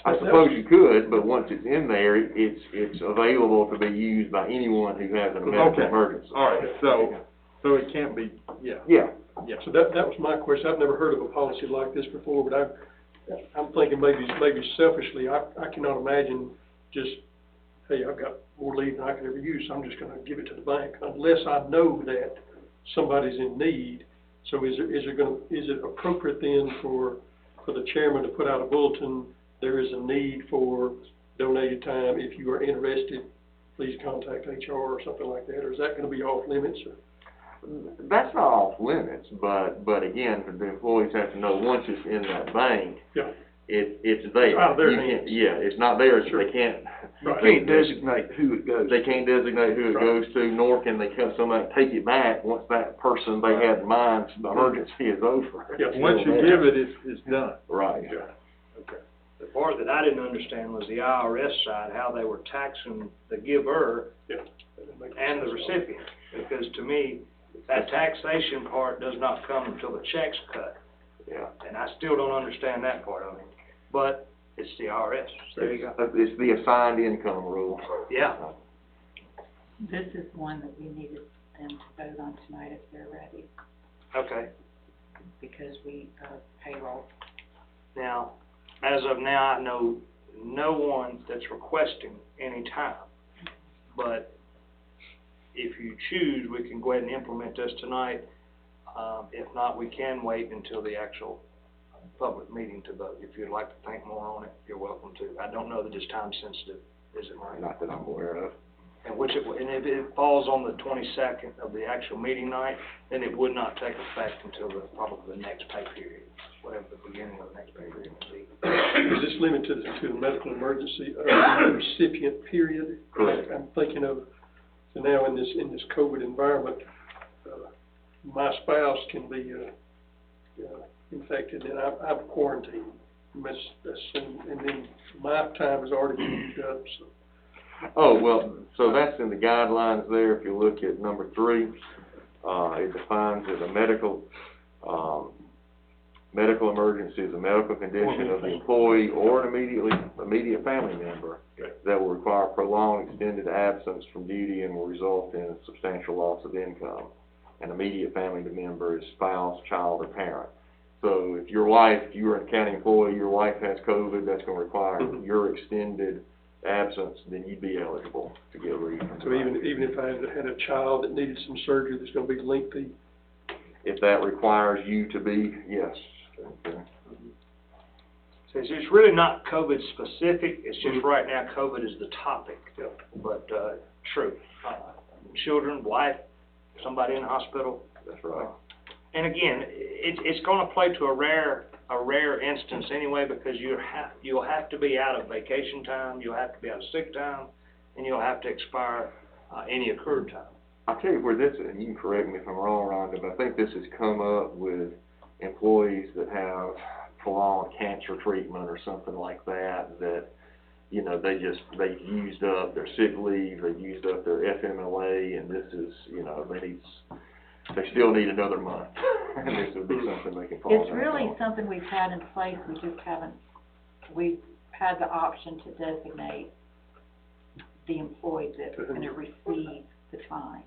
S6: I suppose you could, but once it's in there, it's available to be used by anyone who has a medical
S8: Okay.
S6: emergency.
S8: All right, so it can't be, yeah.
S6: Yeah.
S8: Yeah.
S5: So that was my question. I've never heard of a policy like this before, but I'm thinking maybe selfishly, I cannot imagine just, hey, I've got more leave than I could ever use, so I'm just gonna give it to the bank, unless I know that somebody's in need. So is it appropriate then for the chairman to put out a bulletin there is a need for donated time. If you are interested, please contact HR or something like that, or is that gonna be off limits, or?
S6: That's not off limits, but again, the employees have to know, once it's in that bank,
S5: Yeah.
S6: it's there.
S5: Out of their
S6: You can't-
S5: hands.
S6: Yeah, it's not theirs,
S5: Sure.
S6: they can't.
S7: You
S5: Right.
S7: can't designate who it goes
S6: They
S7: to.
S6: can't designate who it
S5: Right.
S6: goes to, nor can they come, somebody take it back once that person they had in mind, the emergency is over.
S5: Yeah.
S6: It's
S8: Once
S6: still
S8: you
S6: there.
S8: give it, it's done.
S6: Right.
S5: Yeah.
S2: The part that I didn't understand was the IRS side, how they were taxing the giver
S5: Yeah.
S2: and the recipient. Because to me, that taxation part does not come until the check's cut.
S6: Yeah.
S2: And I still don't understand that part of it. But it's the IRS. There you go.
S6: It's the assigned income rule.
S2: Yeah.
S4: This is one that we needed them to vote on tonight if they're ready,
S2: Okay.
S4: because we, payroll.
S2: Now, as of now, I know no one that's requesting any time. But if you choose, we can go ahead and implement this tonight. If not, we can wait until the actual public meeting to vote. If you'd like to think more on it, you're welcome to. I don't know that it's time sensitive, is it, Mike?
S6: Not that I'm aware of.
S2: And if it falls on the 22nd of the actual meeting night, then it would not take effect until probably the next pay period, whatever the beginning of the next pay period would be.
S5: Is this limited to the medical emergency, recipient period?
S6: Correct.
S5: I'm thinking of, so now in this COVID environment, my spouse can be, infected, and I'm quarantined. And then my time has already been used up, so.
S6: Oh, well, so that's in the guidelines there. If you look at number 3, it defines as a medical emergency is a medical condition of the employee or an immediate family member that will require prolonged extended absence from duty and will result in a substantial loss of income. An immediate family member is spouse, child, or parent. So if your wife, if you were a county employee, your wife has COVID, that's going to require your extended absence, then you'd be eligible to get leave.
S5: So even if I had a child that needed some surgery that's gonna be lengthy,
S6: If that requires you to be, yes. Okay.
S2: So it's really not COVID specific, it's just right now COVID is the topic.
S5: Yep.
S2: But, true, children, wife, somebody in the hospital.
S6: That's right.
S2: And again, it's gonna play to a rare instance anyway, because you'll have to be out of vacation time, you'll have to be out of sick time, and you'll have to expire, any accrued time.
S6: I'll tell you where this, and you can correct me if I'm wrong, Rhonda, but I think this has come up with employees that have prolonged cancer treatment or something like that, you know, they've used up their sick leave, they've used up their FMLA, and this is, you know, they still need another month. And this would be something they can fall
S4: It's
S6: back
S4: really
S6: on.
S4: something we've had in place, we've had the option to designate the employee that's gonna receive the time.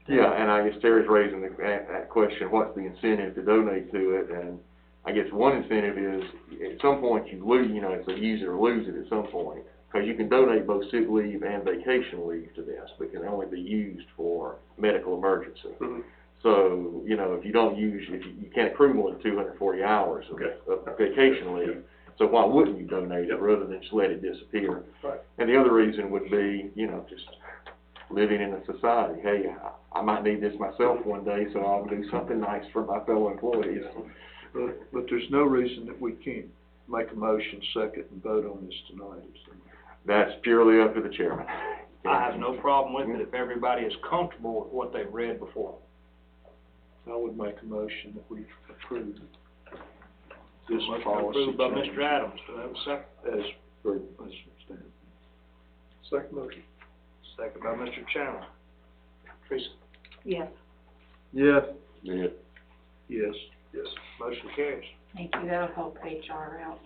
S6: Yeah, and I guess Terry's raising that question, what's the incentive to donate to it? And I guess one incentive is, at some point you lose, you know, it's a use it or lose it at some point. Because you can donate both sick leave and vacation leave to this, but can only be used for medical emergency. So, you know, if you don't use, you can't accrue more than 240 hours of vacation leave, so why wouldn't you donate it rather than just let it disappear?
S5: Right.
S6: And the other reason would be, you know, just living in a society. Hey, I might need this myself one day, so I'll do something nice for my fellow employees.
S7: But there's no reason that we can't make a motion, second, and vote on this tonight.
S6: That's purely up to the chairman.
S2: I have no problem with it if everybody is comfortable with what they've read before.
S7: I would make a motion that we approve this
S2: Motion
S7: policy
S2: approved by
S7: change
S2: Mr. Adams, do I have a second?
S7: as per, as standard.
S5: second motion.
S2: Second by Mr. Chandler. Teresa?
S10: Yes.
S8: Yes.
S6: Yeah.
S7: Yes.
S5: Yes.
S2: Motion carries.
S4: Thank you, that'll help HR out.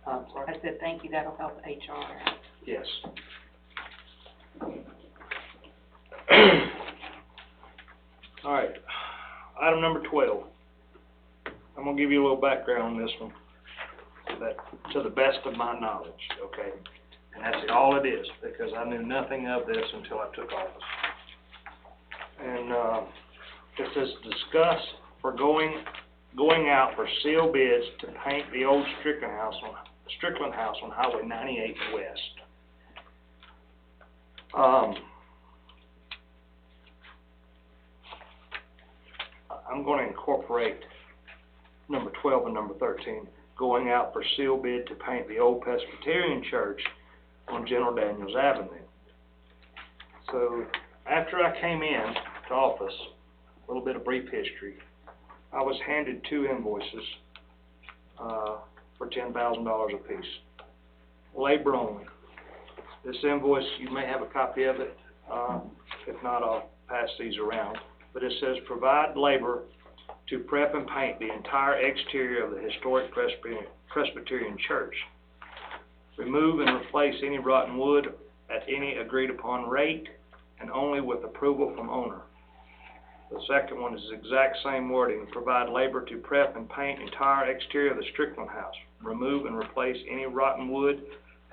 S2: I'm sorry?
S4: I said, thank you, that'll help HR out.
S2: Yes. All right, item number 12. I'm gonna give you a little background on this one, to the best of my knowledge, okay? And that's all it is, because I knew nothing of this until I took office. And, it says discuss foregoing going out for sealed bids to paint the old Strickland House on Highway 98 West. I'm gonna incorporate number 12 and number 13, going out for sealed bid to paint the old Presbyterian church on General Daniels Avenue. So, after I came in to office, a little bit of brief history, I was handed 2 invoices, for $10,000 apiece. Labor only. This invoice, you may have a copy of it, if not, I'll pass these around. But it says, provide labor to prep and paint the entire exterior of the historic Presbyterian church. Remove and replace any rotten wood at any agreed upon rate and only with approval from owner. The second one is the exact same wording. Provide labor to prep and paint entire exterior of the Strickland House. Remove and replace any rotten wood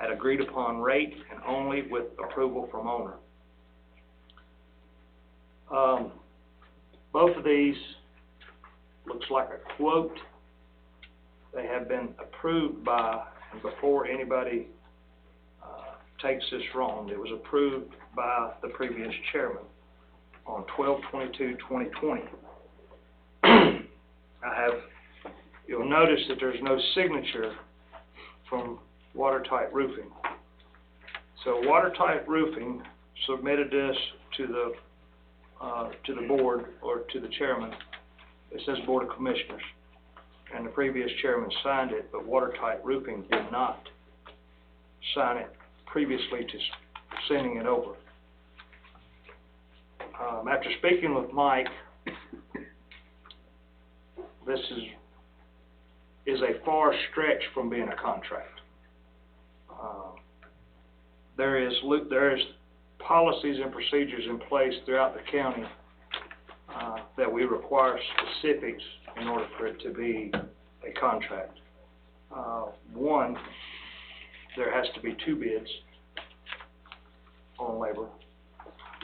S2: at agreed upon rate and only with approval from owner. Both of these looks like a quote. They have been approved by, and before anybody takes this wrong, it was approved by the previous chairman on 12/22/2020. You'll notice that there's no signature from Watertight Roofing. So Watertight Roofing submitted this to the board, or to the chairman. It says Board of Commissioners, and the previous chairman signed it, but Watertight Roofing did not sign it previously to sending it over. After speaking with Mike, this is a far stretch from being a contract. There is policies and procedures in place throughout the county that we require specifics in order for it to be a contract. One, there has to be 2 bids on labor.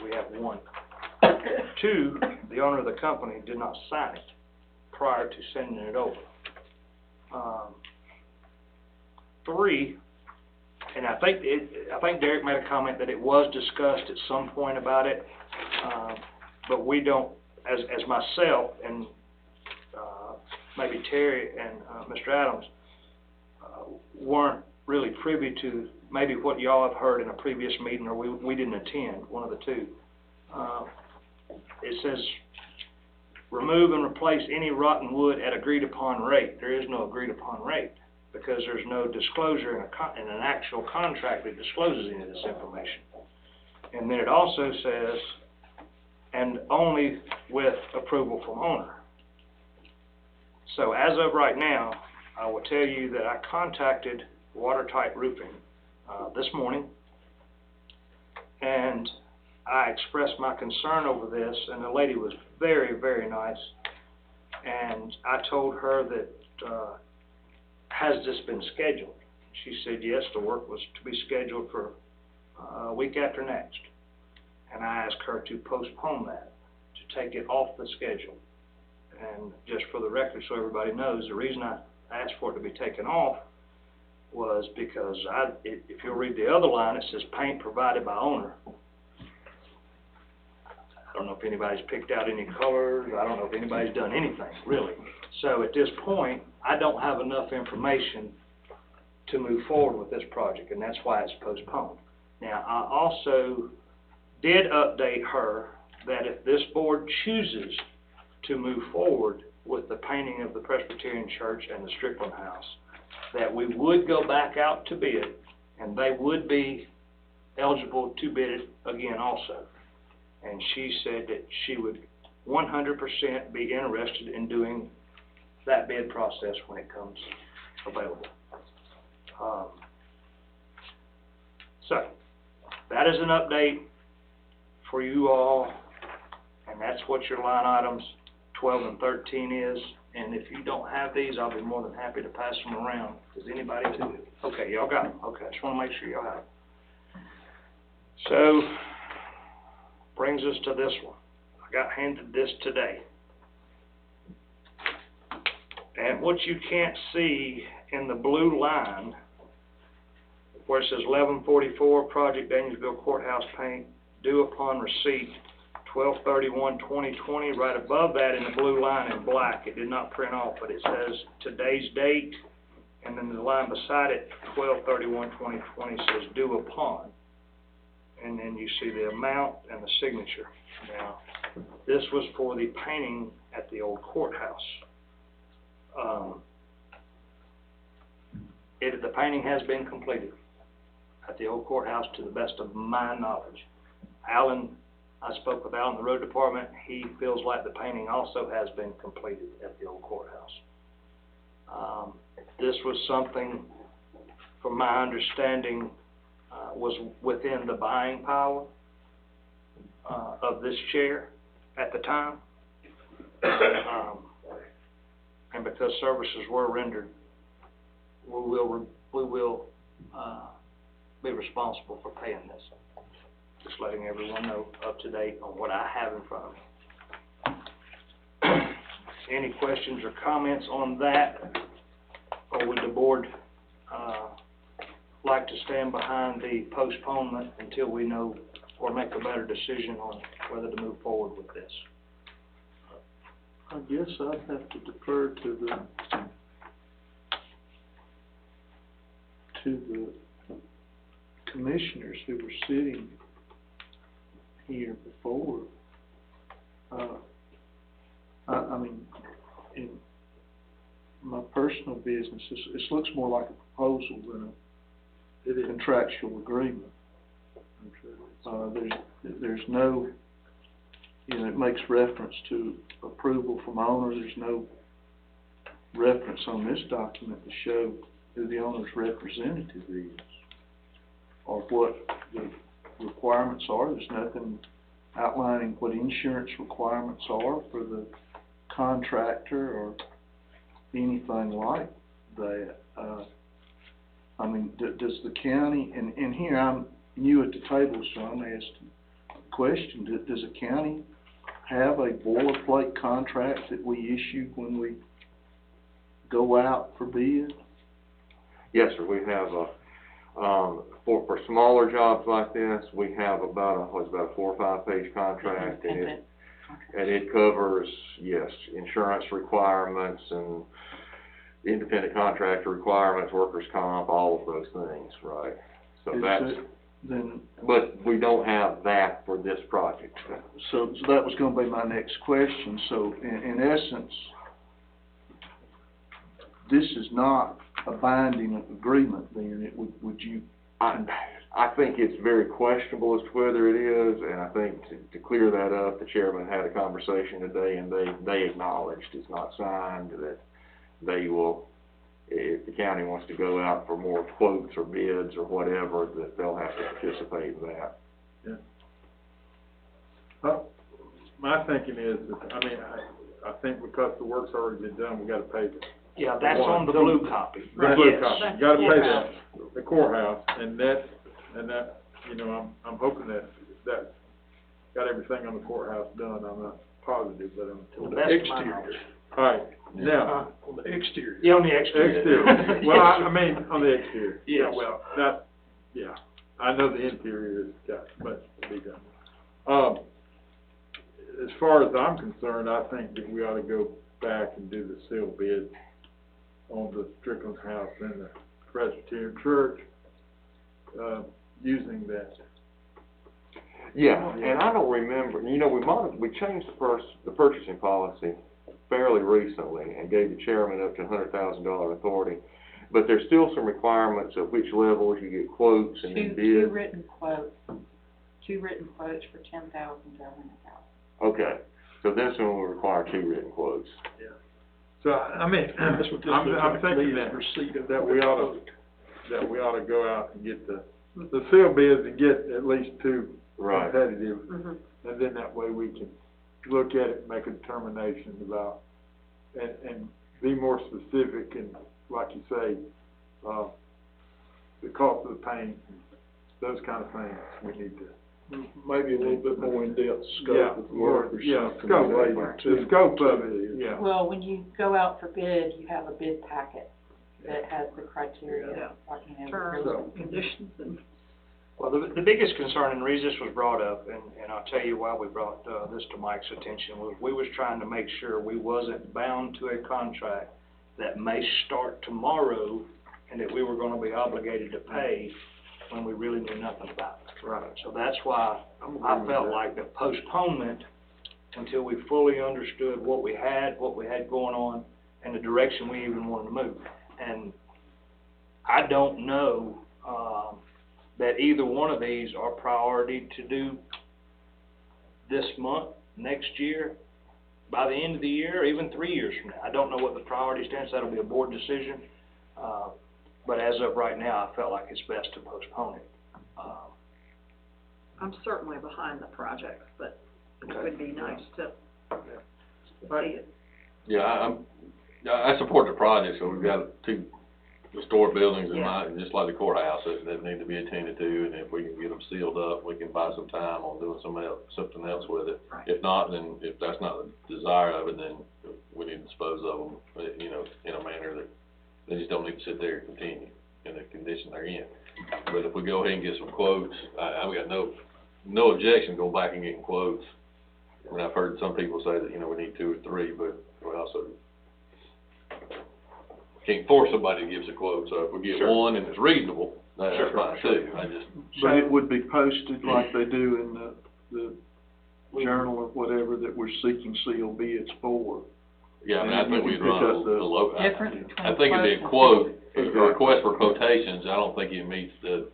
S2: We have 1. 2, the owner of the company did not sign it prior to sending it over. 3, and I think Derek made a comment that it was discussed at some point about it, but we don't, as myself and maybe Terry and Mr. Adams weren't really privy to maybe what y'all have heard in a previous meeting, or we didn't attend, one of the 2. It says, remove and replace any rotten wood at agreed upon rate. There is no agreed upon rate, because there's no disclosure in an actual contract that discloses any of this information. And then it also says, and only with approval from owner. So as of right now, I will tell you that I contacted Watertight Roofing this morning, and I expressed my concern over this, and the lady was very, very nice. And I told her that, has this been scheduled? She said yes, the work was to be scheduled for a week after next. And I asked her to postpone that, to take it off the schedule. And just for the record, so everybody knows, the reason I asked for it to be taken off was because if you'll read the other line, it says paint provided by owner. I don't know if anybody's picked out any colors. I don't know if anybody's done anything, really. So at this point, I don't have enough information to move forward with this project, and that's why it's postponed. Now, I also did update her that if this board chooses to move forward with the painting of the Presbyterian church and the Strickland House, that we would go back out to bid, and they would be eligible to bid it again also. And she said that she would 100% be interested in doing that bid process when it comes available. So, that is an update for you all, and that's what your line items 12 and 13 is. And if you don't have these, I'll be more than happy to pass them around. Does anybody do it? Okay, y'all got them. Okay, I just want to make sure y'all have them. So, brings us to this one. I got handed this today. And what you can't see in the blue line, where it says 1144, Project Danielsville Courthouse paint, due upon receipt, 12/31/2020, right above that in the blue line in black, it did not print off, but it says today's date, and then the line beside it, 12/31/2020, says due upon. And then you see the amount and the signature. Now, this was for the painting at the old courthouse. The painting has been completed at the old courthouse to the best of my knowledge. Alan, I spoke with Alan in the road department, he feels like the painting also has been completed at the old courthouse. This was something, from my understanding, was within the buying power of this chair at the time. And because services were rendered, we will be responsible for paying this. Just letting everyone know up to date on what I have in front of me. Any questions or comments on that? Or would the board like to stand behind the postponement until we know or make a better decision on whether to move forward with this?
S7: I guess I'd have to defer to the commissioners who were sitting here before. I mean, in my personal business, this looks more like a proposal than a contractual agreement. There's no, it makes reference to approval from owner. There's no reference on this document to show who the owner's representative is or what the requirements are. There's nothing outlining what insurance requirements are for the contractor or anything like that. I mean, does the county, and here I'm new at the table, so I'm asking the question, does the county have a boilerplate contract that we issue when we go out for bid?
S6: Yes, sir, we have for smaller jobs like this, we have about a 4 or 5 page contract, and it covers, yes, insurance requirements and independent contractor requirements, workers' comp, all of those things, right? So but we don't have that for this project.
S7: So that was going to be my next question. So in essence, this is not a binding agreement then, would you?
S6: I think it's very questionable as to whether it is, and I think to clear that up, the chairman had a conversation today, and they acknowledged it's not signed, that they will, if the county wants to go out for more quotes or bids or whatever, that they'll have to participate in that.
S8: Yeah. Well, my thinking is, that, I mean, I think because the work's already been done, we gotta pay them.
S2: Yeah, that's on the blue copy.
S8: The blue
S2: Yes.
S8: copy, you gotta pay that, the courthouse, and that, I'm hoping that got everything on the courthouse done. I'm not positive, but
S2: To the best of my knowledge.
S8: all right, now.
S5: On the exterior.
S2: Yeah, on the exterior.
S8: Exterior, well, I mean, on the exterior.
S2: Yes.
S8: Yeah, well, I know the interior has got much to be done. As far as I'm concerned, I think that we ought to go back and do the sealed bid on the Strickland's house and the Presbyterian Church, using that.
S6: Yeah, and I don't remember, we changed the purchasing policy fairly recently and gave the chairman up to $100,000 authority, but there's still some requirements at which levels you get quotes and then bids.
S4: Two written quotes for $10,000 to $100,000.
S6: Okay, so this one will require 2 written quotes.
S8: Yeah. So, I mean,
S5: That's what this
S8: I'm
S5: looks like to
S8: thinking
S5: me,
S8: that
S5: is receipt of
S8: we ought to go out and get the sealed bids and get at least 2
S6: Right.
S8: competitive,
S10: Mhm.
S8: and then that way we can look at it and make a determination about, and be more specific, and like you say, the cost of the paint, those kind of things we need to
S7: maybe a little bit more in-depth
S8: Yeah,
S7: scope of work or
S8: yeah,
S7: something
S8: scope,
S7: related to.
S8: the scope of it, yeah.
S4: Well, when you go out for bid, you have a bid packet that has the criteria, you know,
S10: Terms
S4: those-
S10: and conditions and.
S2: Well, the biggest concern, and the reason this was brought up, and I'll tell you why we brought, this to Mike's attention, was we was trying to make sure we wasn't bound to a contract that may start tomorrow, and that we were gonna be obligated to pay when we really knew nothing about it.
S6: Right.
S2: So that's why I felt like the postponement until we fully understood what we had going on, and the direction we even wanted to move. And I don't know, that either one of these are priority to do this month, next year, by the end of the year, or even 3 years from now. I don't know what the priority stands, that'll be a board decision. But as of right now, I felt like it's best to postpone it.
S10: I'm certainly behind the project, but it
S2: Okay.
S10: would be nice to
S2: Right.
S10: see it.
S3: Yeah, I support the project, so we've got two historic buildings in
S10: Yeah.
S3: mind, just like the courthouse, that need to be attended to, and if we can get them sealed up, we can buy some time on doing something else with it.
S10: Right.
S3: If not, then if that's not the desire of it, then we need to dispose of them, you know, in a manner that they just don't need to sit there and continue in the condition they're in. But if we go ahead and get some quotes, I've got no objection to go back and getting quotes. I mean, I've heard some people say that, you know, we need 2 or 3, but we also can't force somebody to give us a quote, so if we get
S2: Sure.
S3: one and it's reasonable, that's
S2: Sure,
S3: fine
S2: sure.
S3: too. I just,
S7: But it would be posted like they do in the journal or whatever that we're seeking sealed bids for.
S3: yeah, I mean, I
S7: And
S3: think
S7: you
S3: we'd
S7: can
S3: run
S7: pick
S3: a
S7: up the
S3: low.
S4: Difference between
S3: I think it'd be a
S4: quotes and-
S3: quote, a request for quotations. I don't think it meets the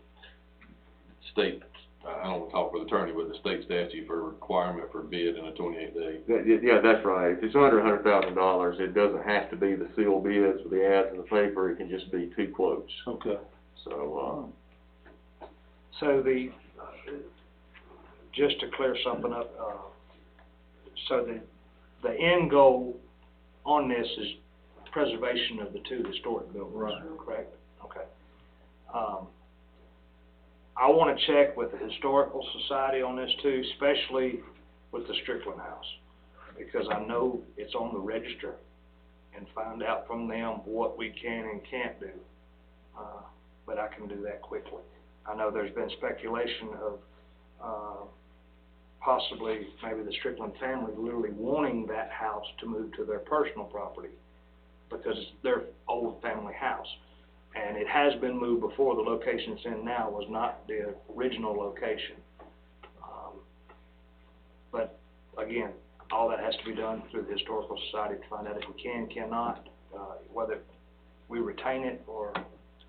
S3: state, I don't want to talk for the attorney, but the state statute for requirement for bid in a 28-day.
S6: Yeah, that's right. If it's under $100,000, it doesn't have to be the sealed bids with the ads in the paper. It can just be 2 quotes.
S7: Okay.
S6: So,
S2: So just to clear something up, so the end goal on this is preservation of the 2 historic buildings.
S8: Right.
S2: Correct? Okay. I wanna check with the Historical Society on this too, especially with the Strickland House, because I know it's on the register, and find out from them what we can and can't do. But I can do that quickly. I know there's been speculation of, possibly maybe the Strickland family literally wanting that house to move to their personal property, because it's their old family house. And it has been moved before. The location it's in now was not the original location. But again, all that has to be done through the Historical Society to find out if we cannot, whether we retain it or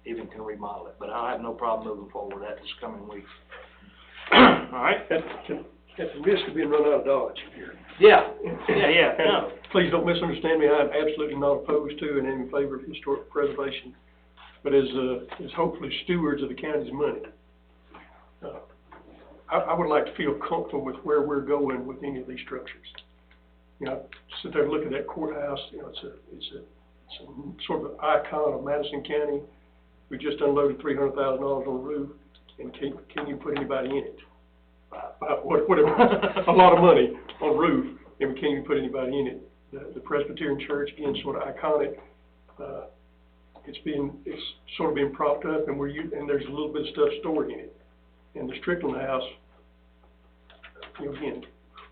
S2: even can remodel it. But I have no problem moving forward with that this coming week. All right?
S5: At the risk of being run out of Dodge here.
S2: Yeah,
S5: And
S2: no.
S5: please don't misunderstand me, I'm absolutely not opposed to and in favor of historic preservation. But as hopefully stewards of the county's money, I would like to feel comfortable with where we're going with any of these structures. You know, sit there and look at that courthouse, you know, it's a sort of an icon of Madison County. We just unloaded $300,000 on the roof, and can you put anybody in it? Whatever, a lot of money on roof, and can you put anybody in it? The Presbyterian Church, again, sort of iconic. It's sort of been propped up, and and there's a little bit of stuff stored in it. And the Strickland House, you know, again,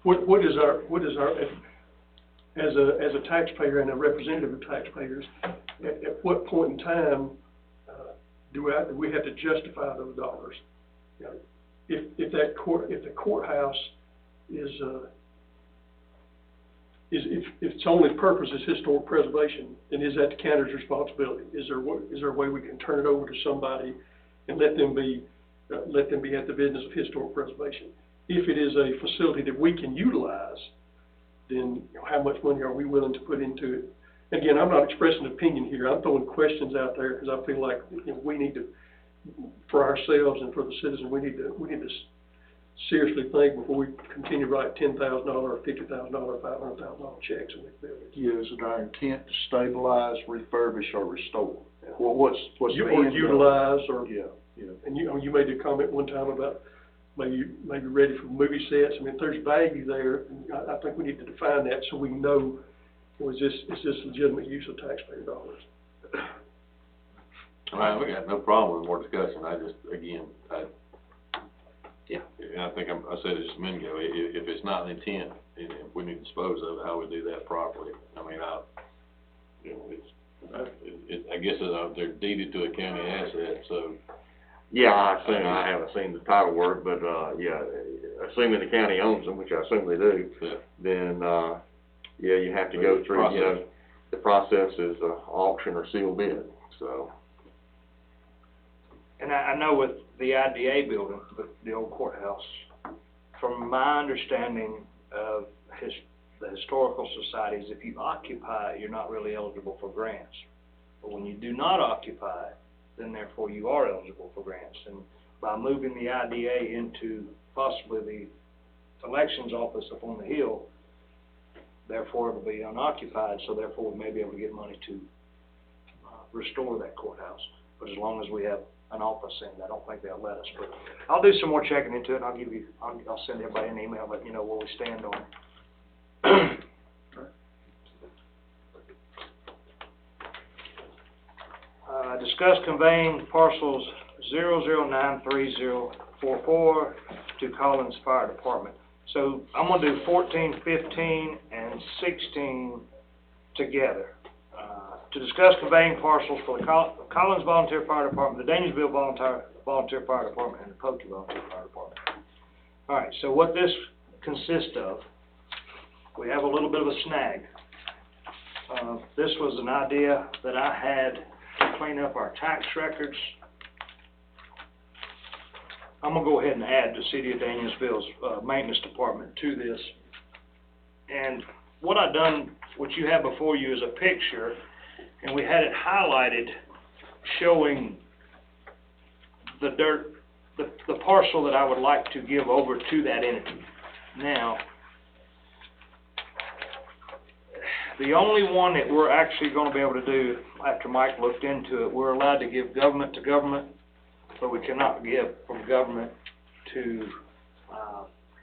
S5: what is our as a taxpayer and a representative of taxpayers, at what point in time do we have to justify those dollars? You know, if the courthouse is if its only purpose is historic preservation, then is that the county's responsibility? Is there a way we can turn it over to somebody and let them be at the business of historic preservation? If it is a facility that we can utilize, then you know, how much money are we willing to put into it? Again, I'm not expressing an opinion here. I'm throwing questions out there because I feel like, you know, we need to, for ourselves and for the citizens, we need to seriously think before we continue to write $10,000 or $50,000 or $500,000 checks on these buildings.
S7: Yeah, is it our intent to stabilize, refurbish, or restore? Well, what's the
S5: Or
S7: end goal?
S5: utilize, or
S7: Yeah.
S5: and you made the comment one time about maybe ready for movie sets. I mean, if there's value there, I think we need to define that so we know, is this legitimate use of taxpayer dollars?
S3: We got no problem with more discussion, I just, again, I think I said it just a minute ago, if it's not the intent, and if we need to dispose of it, how we do that properly. I mean, I guess they're deeded to a county asset, so.
S6: Yeah, I haven't seen the title work, but, yeah, assuming the county owns them, which I assume they do, then, yeah, you have to go through, you know, the process is auction or sealed bid, so.
S2: And I know with the IDA building, the old courthouse, from my understanding of the historical societies, if you occupy it, you're not really eligible for grants. But when you do not occupy it, then therefore you are eligible for grants. And by moving the IDA into possibly the elections office up on the hill, therefore it'll be unoccupied, so therefore we may be able to get money to restore that courthouse. But as long as we have an office in it, I don't think they'll let us. But I'll do some more checking into it, and I'll send everybody an email, letting you know where we stand on it. Discuss conveying parcels 00930044 to Collins Fire Department. So I'm gonna do 14, 15, and 16 together. To discuss conveying parcels for the Collins Volunteer Fire Department, the Danielsville Volunteer Fire Department, and the Pokie Volunteer Fire Department. All right, so what this consists of, we have a little bit of a snag. This was an idea that I had to clean up our tax records. I'm gonna go ahead and add the City of Danielsville's maintenance department to this. And what I've done, what you have before you is a picture, and we had it highlighted showing the the parcel that I would like to give over to that entity. Now, the only one that we're actually going to be able to do, after Mike looked into it, we're allowed to give government to government, but we cannot give from government to,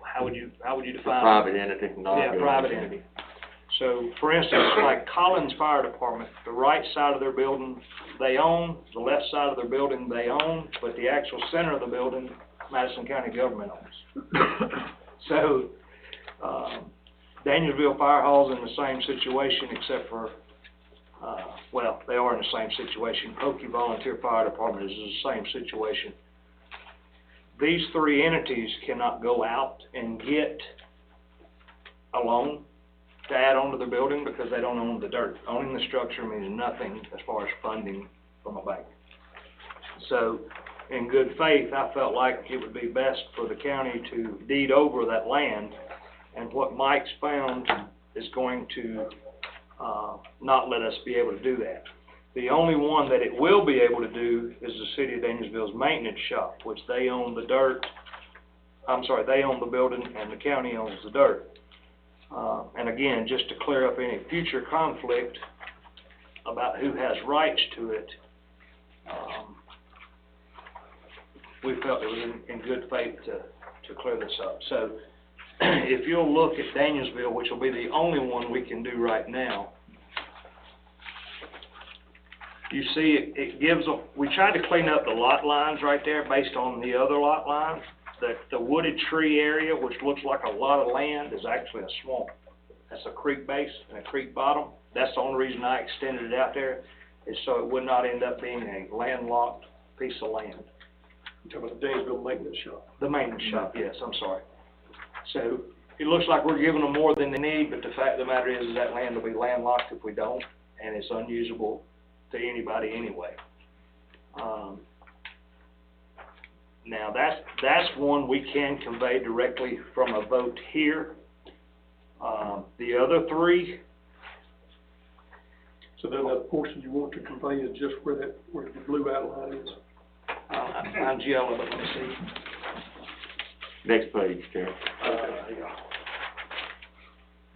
S2: how would you define it?
S6: Private entity, not
S2: Yeah, private entity. So, for instance, like Collins Fire Department, the right side of their building they own, the left side of their building they own, but the actual center of the building, Madison County government owns. So, Danielsville Fire Hall's in the same situation, except for, well, they are in the same situation. Pokie Volunteer Fire Department is in the same situation. These three entities cannot go out and get a loan to add on to their building because they don't own the dirt. Owning the structure means nothing as far as funding from a bank. So, in good faith, I felt like it would be best for the county to deed over that land, and what Mike's found is going to not let us be able to do that. The only one that it will be able to do is the City of Danielsville's maintenance shop, which they own the dirt. I'm sorry, they own the building and the county owns the dirt. And again, just to clear up any future conflict about who has rights to it, we felt it was in good faith to clear this up. So, if you'll look at Danielsville, which will be the only one we can do right now, you see it gives them, we tried to clean up the lot lines right there based on the other lot lines. The wooded tree area, which looks like a lot of land, is actually a swamp. That's a creek base and a creek bottom. That's the only reason I extended it out there, is so it would not end up being a landlocked piece of land.
S5: You're talking about the Danielsville maintenance shop.
S2: The maintenance shop, yes, I'm sorry. So, it looks like we're giving them more than they need, but the fact of the matter is that land will be landlocked if we don't, and it's unusable to anybody anyway. Now, that's one we can convey directly from a vote here. The other three.
S5: So then that portion you want to convey is just where the blue outline is?
S2: Mine's yellow, but let me see.
S6: Next page, Terry.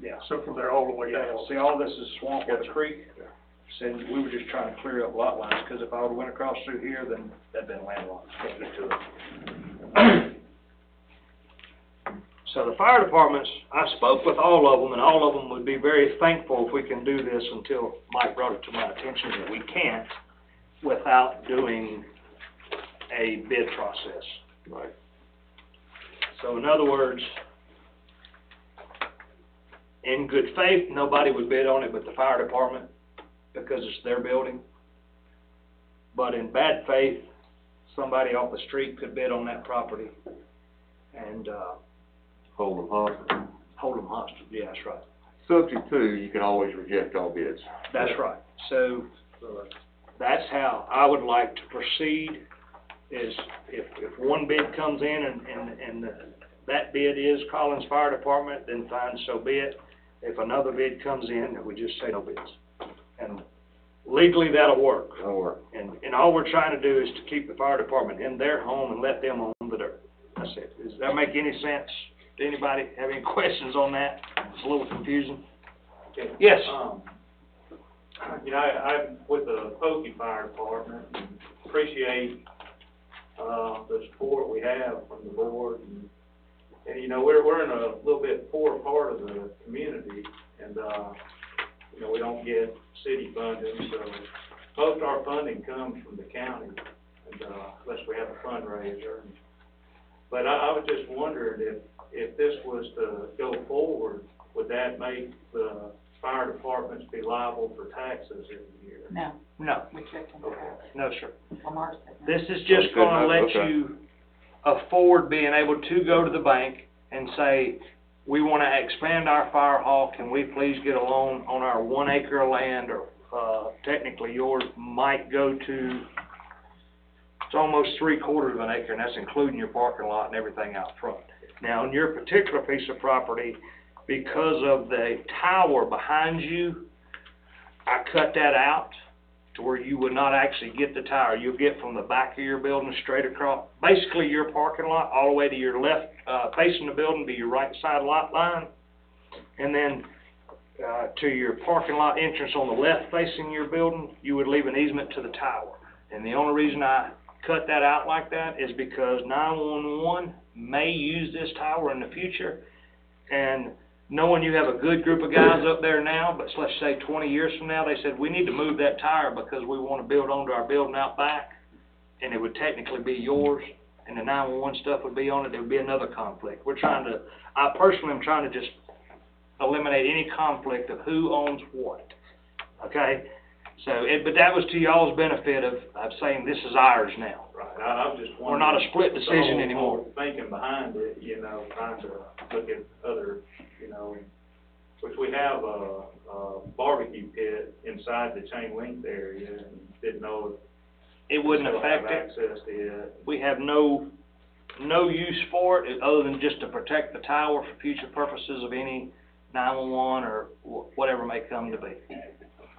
S2: Yeah.
S5: So from there all the way down?
S2: See, all this is swamp with a creek. So we were just trying to clear up lot lines, because if I would've went across through here, then that'd been landlocked. Can't get to it. So the fire departments, I spoke with all of them, and all of them would be very thankful if we can do this until Mike brought it to my attention that we can't without doing a bid process.
S6: Right.
S2: So in other words, in good faith, nobody would bid on it but the fire department because it's their building. But in bad faith, somebody off the street could bid on that property and,
S6: Hold them hostage.
S2: hold them hostage. Yeah, that's right.
S6: Subject to, you can always reject all bids.
S2: That's right. So, that's how I would like to proceed, is if one bid comes in and that bid is Collins Fire Department, then fine, so be it. If another bid comes in, then we just say no bids. And legally, that'll work.
S6: That'll work.
S2: And all we're trying to do is to keep the fire department in their home and let them own the dirt. That's it. Does that make any sense? Do anybody have any questions on that? It's a little confusing. Yes?
S11: You know, I'm with the BOC Fire Department, and appreciate, the support we have from the board, and you know, we're in a little bit poor part of the community, and, you know, we don't get city funding, so most of our funding comes from the county, and, unless we have a fundraiser. But I was just wondering if this was to go forward, would that make the fire departments be liable for taxes every year?
S4: No,
S2: No.
S4: we checked into that.
S2: No, sir.
S4: Lamar said no.
S2: This is just
S6: Okay,
S2: gonna let
S6: okay.
S2: you afford being able to go to the bank and say, we wanna expand our fire hall, can we please get a loan on our 1 acre of land, or, technically yours might go to, it's almost 3/4 of an acre, and that's including your parking lot and everything out front. Now, on your particular piece of property, because of the tower behind you, I cut that out to where you would not actually get the tower. You'll get from the back of your building straight across, basically your parking lot, all the way to your left, facing the building, be your right side lot line. And then, to your parking lot entrance on the left facing your building, you would leave an easement to the tower. And the only reason I cut that out like that is because 911 may use this tower in the future, and knowing you have a good group of guys up there now, but let's say 20 years from now, they said, we need to move that tower because we want to build onto our building out back, and it would technically be yours, and the 911 stuff would be on it, there would be another conflict. I personally am trying to just eliminate any conflict of who owns what, okay? So, but that was to y'all's benefit of saying this is ours now.
S11: Right, I'm just
S2: We're
S11: wondering.
S2: not a split decision
S11: the
S2: anymore.
S11: whole thinking behind it, you know, trying to look at other, you know, which we have a barbecue pit inside the chain link area, and didn't know if
S2: It wouldn't
S11: we still have
S2: affect it.
S11: access to it.
S2: We have no use for it, other than just to protect the tower for future purposes of any 911 or whatever may come to be.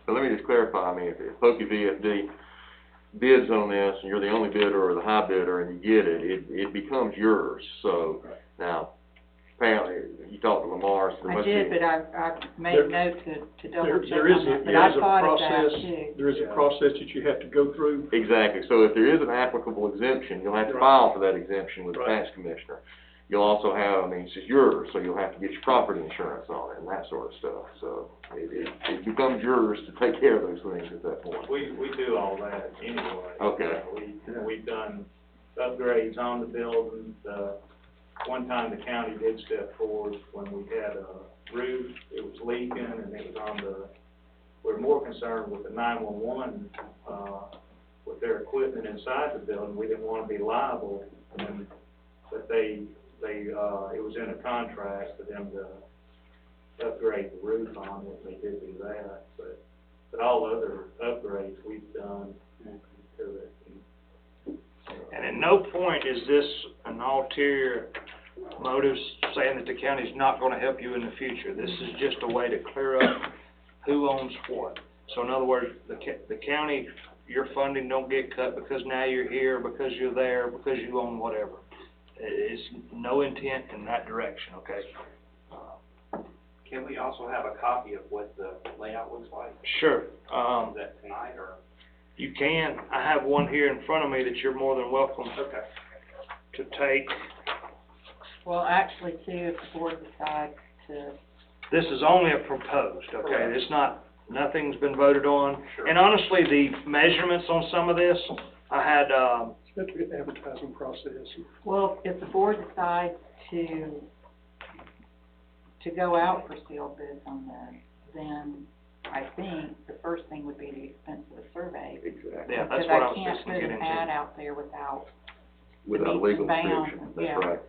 S6: So let me just clarify, I mean, if Pokey VFD bids on this, and you're the only bidder or the high bidder, and you get it, it becomes yours. So, now, apparently, you talked to Lamar, so there
S4: I
S6: must
S4: did,
S6: be...
S4: but I made note to double check
S5: There is
S4: on that, but
S5: there
S4: I
S5: is a
S4: thought of that
S5: process,
S4: too.
S5: there is a process that you have to go through.
S6: Exactly, so if there is an applicable exemption, you'll have to
S5: Right.
S6: file for that exemption with the
S5: Right.
S6: tax commissioner. You'll also have, I mean, it's just yours, so you'll have to get your property insurance on it and that sort of stuff. So it becomes yours to take care of those things at that point.
S11: We do all that anyway.
S6: Okay.
S11: We've done upgrades on the building. One time the county did step forward when we had a roof, it was leaking, and it was on we're more concerned with the 911, with their equipment inside the building. We didn't want to be liable, but it was in a contract for them to upgrade the roof on it, and they did do that, but all other upgrades we've done to it.
S2: And at no point is this an ulterior motive saying that the county's not gonna help you in the future. This is just a way to clear up who owns what. So in other words, the county, your funding don't get cut because now you're here, because you're there, because you own whatever. It's no intent in that direction, okay?
S12: Can we also have a copy of what the layout looks like?
S2: Sure.
S12: Is that tonight, or?
S2: You can. I have one here in front of me that you're more than welcome
S12: Okay.
S2: to take.
S4: Well, actually too, if the board decides to,
S2: This is only a proposed, okay? It's not, nothing's been voted on. And honestly, the measurements on some of this, I had,
S5: It's got to be an advertising process.
S4: well, if the board decides to go out for sealed bids on this, then I think the first thing would be the expense of the survey.
S6: Exactly.
S2: yeah, that's what I was
S4: Because
S2: fixing
S4: I
S2: to get
S4: can't put an ad
S2: into.
S4: out there without,
S6: Without
S4: meets
S6: legal
S4: and bounds,
S6: description,
S4: yeah.
S6: that's right.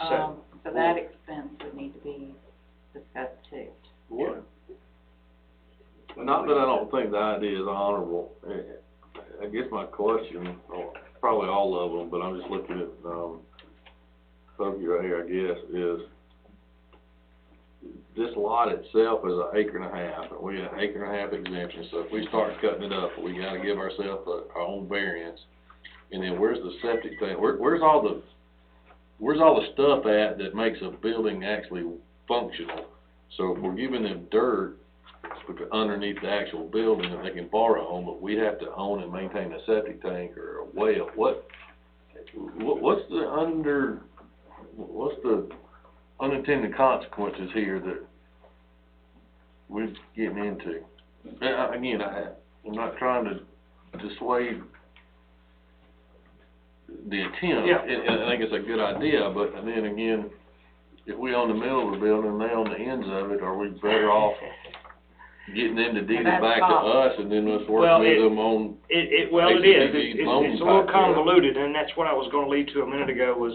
S4: so that expense would need to be discussed too.
S3: What? Not that I don't think the idea is honorable. I guess my question, or probably all of them, but I'm just looking at, Pokey right here, I guess, is this lot itself is an acre and a half, and we have acre and a half exemption, so if we start cutting it up, we gotta give ourselves our own variance. And then where's the septic tank? Where's all the stuff at that makes a building actually functional? So if we're giving them dirt underneath the actual building that they can borrow on, but we have to own and maintain a septic tank or a well, what's the unintended consequences here that we're getting into? Again, I'm not trying to dissuade the intent,
S2: Yeah.
S3: and I think it's a good idea, but then again, if we own the middle of the building and they own the ends of it, are we better off getting them to deed it
S4: That's
S3: back to
S4: cost.
S3: us and then us
S2: Well,
S3: working with them on?
S2: Well, it is,
S3: HDD loan
S2: it's a little
S3: type stuff.
S2: convoluted, and that's what I was gonna lead to a minute ago, was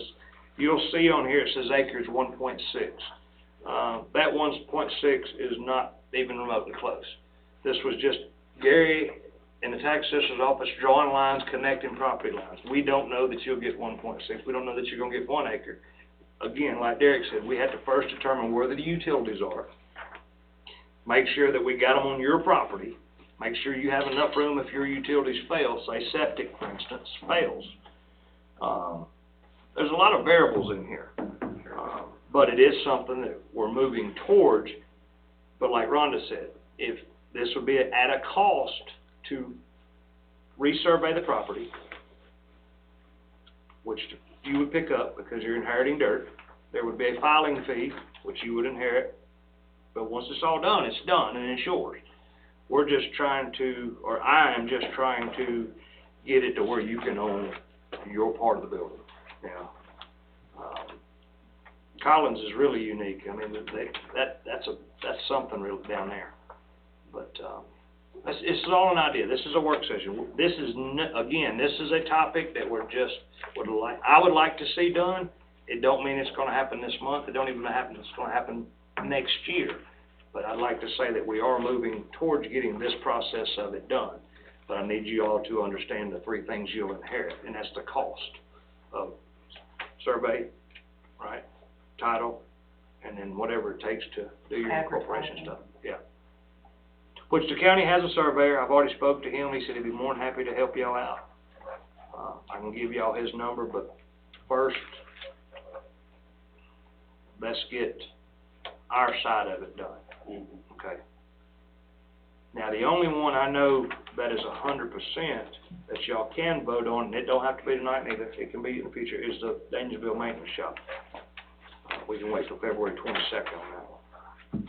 S2: you'll see on here, it says acres 1.6. That 1.6 is not even remotely close. This was just Gary and the tax assessor's office drawing lines, connecting property lines. We don't know that you'll get 1.6, we don't know that you're gonna get 1 acre. Again, like Derek said, we have to first determine where the utilities are, make sure that we got them on your property, make sure you have enough room if your utilities fail, say septic, for instance, fails. There's a lot of variables in here, but it is something that we're moving towards. But like Rhonda said, if this would be at a cost to resurvey the property, which you would pick up because you're inheriting dirt, there would be a filing fee, which you would inherit, but once it's all done, it's done and it's yours. We're just trying to, or I am just trying to get it to where you can own your part of the building. Now, Collins is really unique. I mean, that's something real down there. But it's all an idea. This is a work session. This is again, this is a topic that I would like to see done. It don't mean it's going to happen this month. It don't even happen. It's going to happen next year. But I'd like to say that we are moving towards getting this process of it done. But I need you all to understand the 3 things you'll inherit, and that's the cost of survey, right, title, and then whatever it takes to do your incorporation stuff. Yeah. Which the county has a surveyor. I've already spoke to him. He said he'd be more than happy to help y'all out. I can give y'all his number, but first, let's get our side of it done. Okay. Now, the only one I know that is 100% that y'all can vote on, and it don't have to be tonight neither, it can be in the future, is the Dangersville Maintenance Shop. We can wait till February 22nd on that one.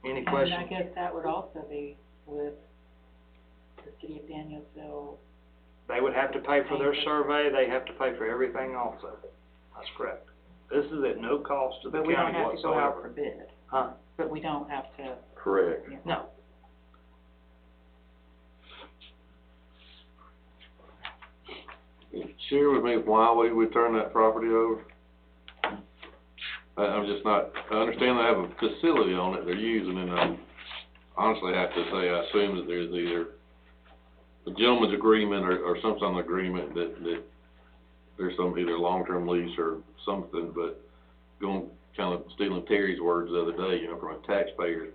S2: Any questions?
S4: And I guess that would also be with the city of Danielsville.
S2: They would have to pay for their survey, they have to pay for everything also. That's correct. This is at no cost to the
S4: But we don't
S2: county
S4: have to go out for
S2: whatsoever.
S4: bid.
S2: Huh?
S4: But we don't have to.
S6: Correct.
S4: Yeah.
S2: No.
S3: Share with me why we would turn that property over? I'm just not, I understand they have a facility on it they're using, and I honestly have to say, I assume that there's either a gentleman's agreement or some sort of agreement that there's some either long-term lease or something, but going, kind of stealing Terry's words the other day, from a taxpayer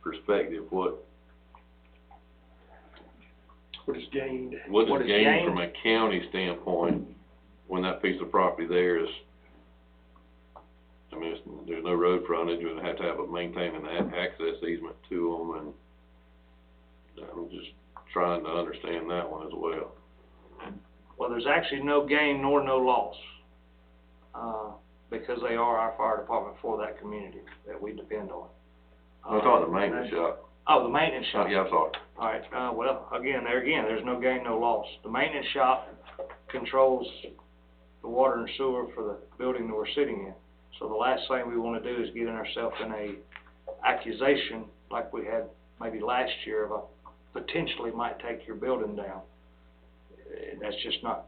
S3: perspective, what
S5: is gained?
S3: What
S2: What
S3: is
S2: is
S3: gained
S2: gained?
S3: from a county standpoint when that piece of property there is, there's no road frontage, and have to have a maintain an access easement to them, and I'm just trying to understand that one as well.
S2: Well, there's actually no gain nor no loss, because they are our fire department for that community that we depend on.
S6: I thought the maintenance shop.
S2: Oh, the maintenance shop.
S6: Oh, yeah, I'm sorry.
S2: All right, well, again, there's no gain, no loss. The maintenance shop controls the water and sewer for the building that we're sitting in. So the last thing we wanna do is get ourselves in a accusation like we had maybe last year of a potentially might take your building down. That's just not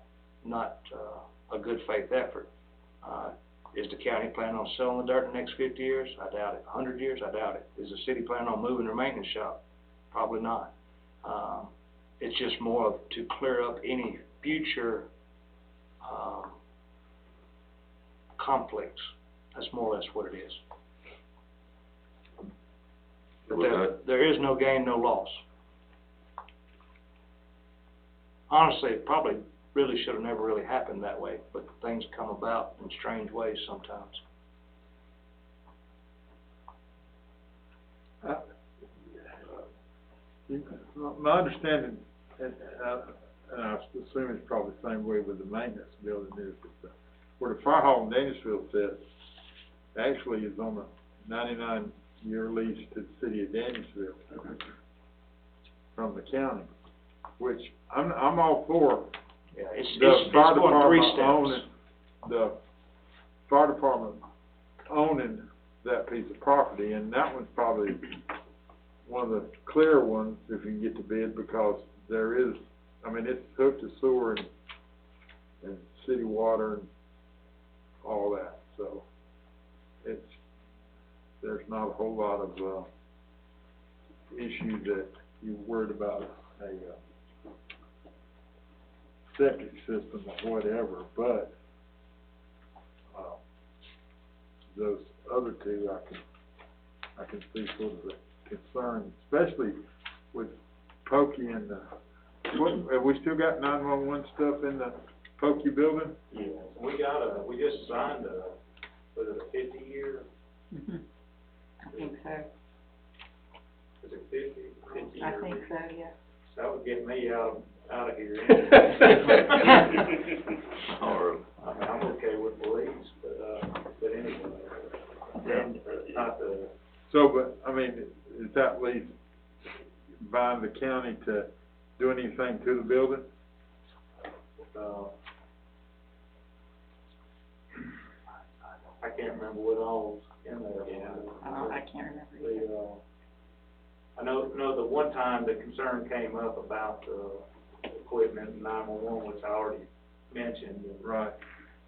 S2: a good faith effort. Is the county planning on selling the dirt in the next 50 years? I doubt it. 100 years? I doubt it. Is the city planning on moving their maintenance shop? Probably not. It's just more of to clear up any future conflicts. That's more or less what it is. But there is no gain, no loss. Honestly, it probably really should have never really happened that way, but things come about in strange ways sometimes.
S8: My understanding, and I assume it's probably the same way with the maintenance building, is that where the fire hall in Danielsville sits, actually is on a 99-year lease to the city of Danielsville from the county, which I'm all for.
S2: Yeah, it's
S8: The fire
S2: going 3
S8: department
S2: steps.
S8: owning, the fire department owning that piece of property, and that one's probably one of the clear ones if you can get the bid, because there is, I mean, it's hooked to sewer and city water and all that, so there's not a whole lot of issue that you're worried about a septic system or whatever, but those other two, I can see sort of the concern, especially with Pokey and have we still got 911 stuff in the Pokey building?
S11: Yeah, we just signed was it a 50-year?
S4: Mm-hmm. I think so.
S11: Is it 50
S4: I
S11: year?
S4: think so, yeah.
S11: That would get me out of here.
S6: Or,
S11: I mean, I'm okay with police, but anyway, then, not the,
S8: So, but, I mean, is that lease buying the county to do anything to the building?
S11: I can't remember what all's in there.
S4: I can't remember either.
S11: I know the one time the concern came up about the equipment, 911, which I already mentioned.
S8: Right.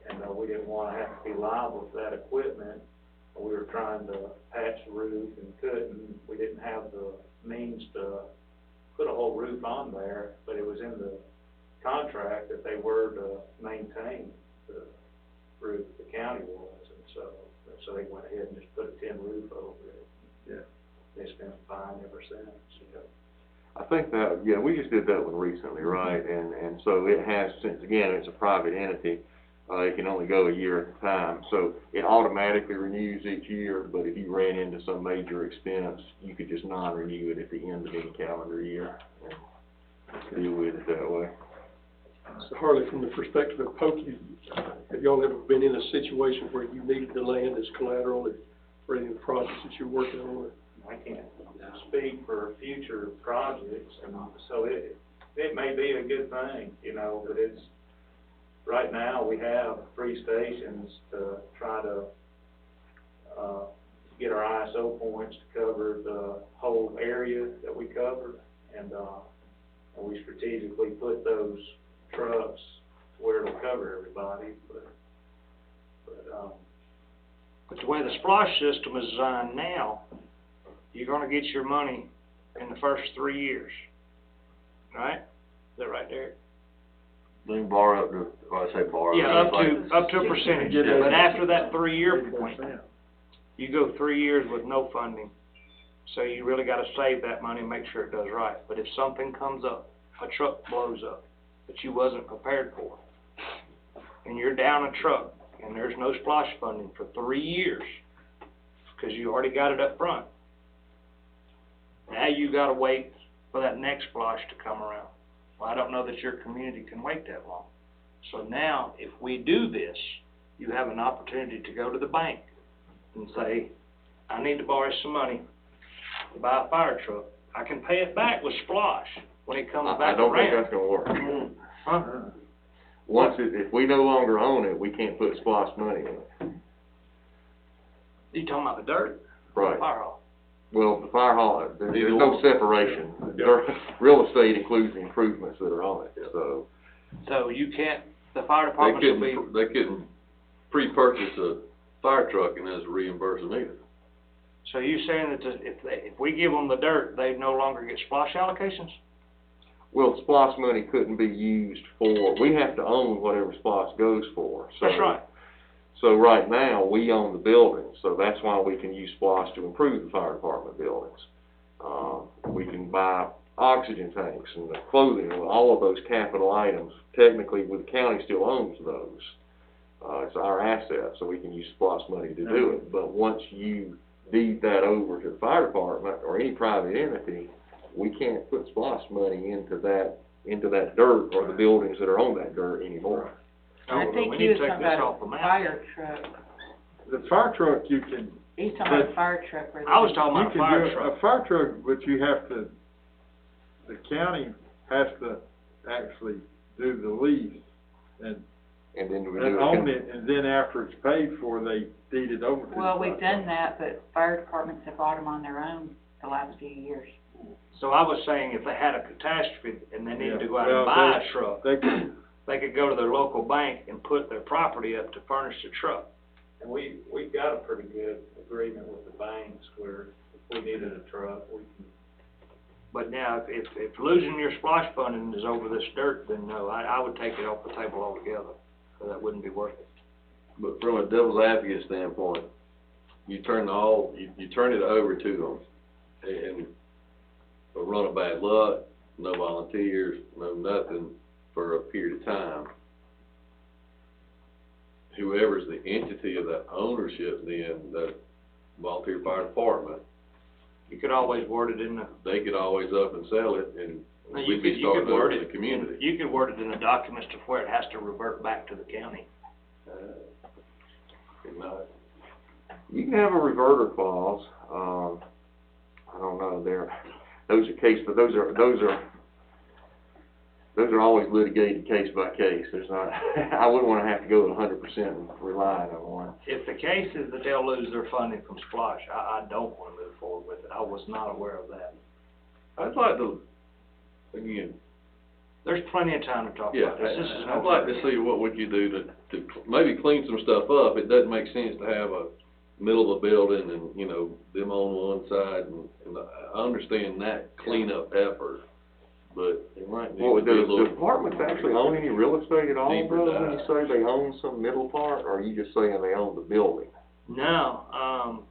S11: And we didn't want to have to be liable for that equipment. We were trying to patch the roof and couldn't. We didn't have the means to put a whole roof on there, but it was in the contract that they were to maintain the roof, the county was, and so they went ahead and just put a tin roof over it.
S8: Yeah.
S11: It's been fine ever since.
S6: I think that, yeah, we just did that one recently, right? And so it has, since, again, it's a private entity, it can only go a year at a time. So it automatically renews each year, but if you ran into some major expense, you could just non-renew it at the end of any calendar year and deal with it that way.
S5: So Harley, from the perspective of Pokey, have y'all ever been in a situation where you needed the land as collateral for any of the projects that you're working on?
S11: I can't speak for future projects, and so it may be a good thing, you know, but it's, right now we have 3 stations to try to get our ISO points to cover the whole area that we cover, and we strategically put those trucks where it'll cover everybody, but
S2: the way the splosh system is designed now, you're gonna get your money in the first 3 years, right? Is that right, Derek?
S6: They can borrow up to, well, I say borrow.
S2: Yeah,
S6: it's
S2: up to a percentage,
S8: Yeah.
S2: but after that 3-year point,
S8: 80%.
S2: you go 3 years with no funding. So you really gotta save that money and make sure it does right. But if something comes up, a truck blows up that you wasn't prepared for, and you're down a truck, and there's no splosh funding for 3 years, because you already got it up front, now you gotta wait for that next splosh to come around. Well, I don't know that your community can wait that long. So now, if we do this, you have an opportunity to go to the bank and say, I need to borrow some money to buy a fire truck. I can pay it back with Splosh when it comes
S6: I
S2: back
S6: don't think
S2: around.
S6: that's gonna work.
S2: Huh?
S6: If we no longer own it, we can't put SPOS money in it.
S2: You talking about the dirt?
S6: Right.
S2: Fire hall.
S6: Well, the fire hall, there's
S3: Either
S6: no
S3: one.
S6: separation. Real estate includes the improvements that are on it, so.
S2: So you can't, the fire
S3: They
S2: department will be,
S3: couldn't pre-purchase a fire truck and us reimburse them either.
S2: so you saying that if we give them the dirt, they no longer get Splosh allocations?
S6: Well, SPOS money couldn't be used for, we have to own whatever SPOS goes for. So-
S2: That's right.
S6: So right now, we own the buildings, so that's why we can use SPOS to improve the fire department buildings. We can buy oxygen tanks and the clothing, and all of those capital items. Technically, the county still owns those. It's our asset, so we can use SPOS money to do it. But once you deed that over to the fire department or any private entity, we can't put SPOS money into that dirt or the buildings that are on that dirt anymore.
S4: I
S2: Oh,
S4: think
S2: we
S4: he
S2: need
S4: was
S2: to take
S4: talking
S2: this
S4: about
S2: off the
S4: a
S2: map.
S4: fire truck.
S8: The fire truck, you can,
S4: He's talking about a fire truck. where
S2: I was
S4: they-
S2: talking
S8: you
S2: about a
S8: can
S2: fire
S8: do
S2: truck.
S8: a fire truck, but you have to, the county has to actually do the lease and
S6: And then we
S8: and
S6: do
S8: own it, and then after it's paid for, they deed it over to the
S4: Well,
S8: fire
S4: we've done
S8: department.
S4: that, but fire departments have bought them on their own the last few years.
S2: So I was saying if they had a catastrophe and they needed to go out
S8: Well,
S2: and buy a truck,
S8: They can,
S2: they could go to their local bank and put their property up to furnish the truck.
S11: And we've got a pretty good agreement with the banks where if we needed a truck, we can.
S2: But now, if losing your splash funding is over this dirt, then no, I would take it off the table altogether, so that wouldn't be worth it.
S3: But from a devil's advocate standpoint, you turn it over to them and a run of bad luck, no volunteers, no nothing for a period of time. Whoever's the entity of that ownership, then the volunteer fire department,
S2: You could always word it in the,
S3: they could always up and sell it and
S2: now, you
S3: we'd
S2: could,
S3: be
S2: you could
S3: starting over
S2: word
S3: in
S2: it,
S3: the community.
S2: you could word it in the documents to where it has to revert back to the county.
S6: You can have a reverter clause. I don't know, those are always litigated case by case. There's not, I wouldn't wanna have to go to 100% relying on one.
S2: If the case is that they'll lose their funding from Splash, I don't wanna move forward with it. I was not aware of that.
S3: I'd like to, again,
S2: There's plenty of time to talk
S3: yeah,
S2: about this. This is no
S3: I'd like to see what we could do to maybe clean some stuff up. It doesn't make sense to have a middle of the building and, you know, them on one side and I understand that cleanup effort, but it might need
S6: Well,
S3: to be a
S6: does the
S3: little.
S6: departments actually own any real estate at all,
S3: Deeper
S6: though, when you
S3: dive.
S6: say they own some middle part, or are you just saying they own the building?
S2: No,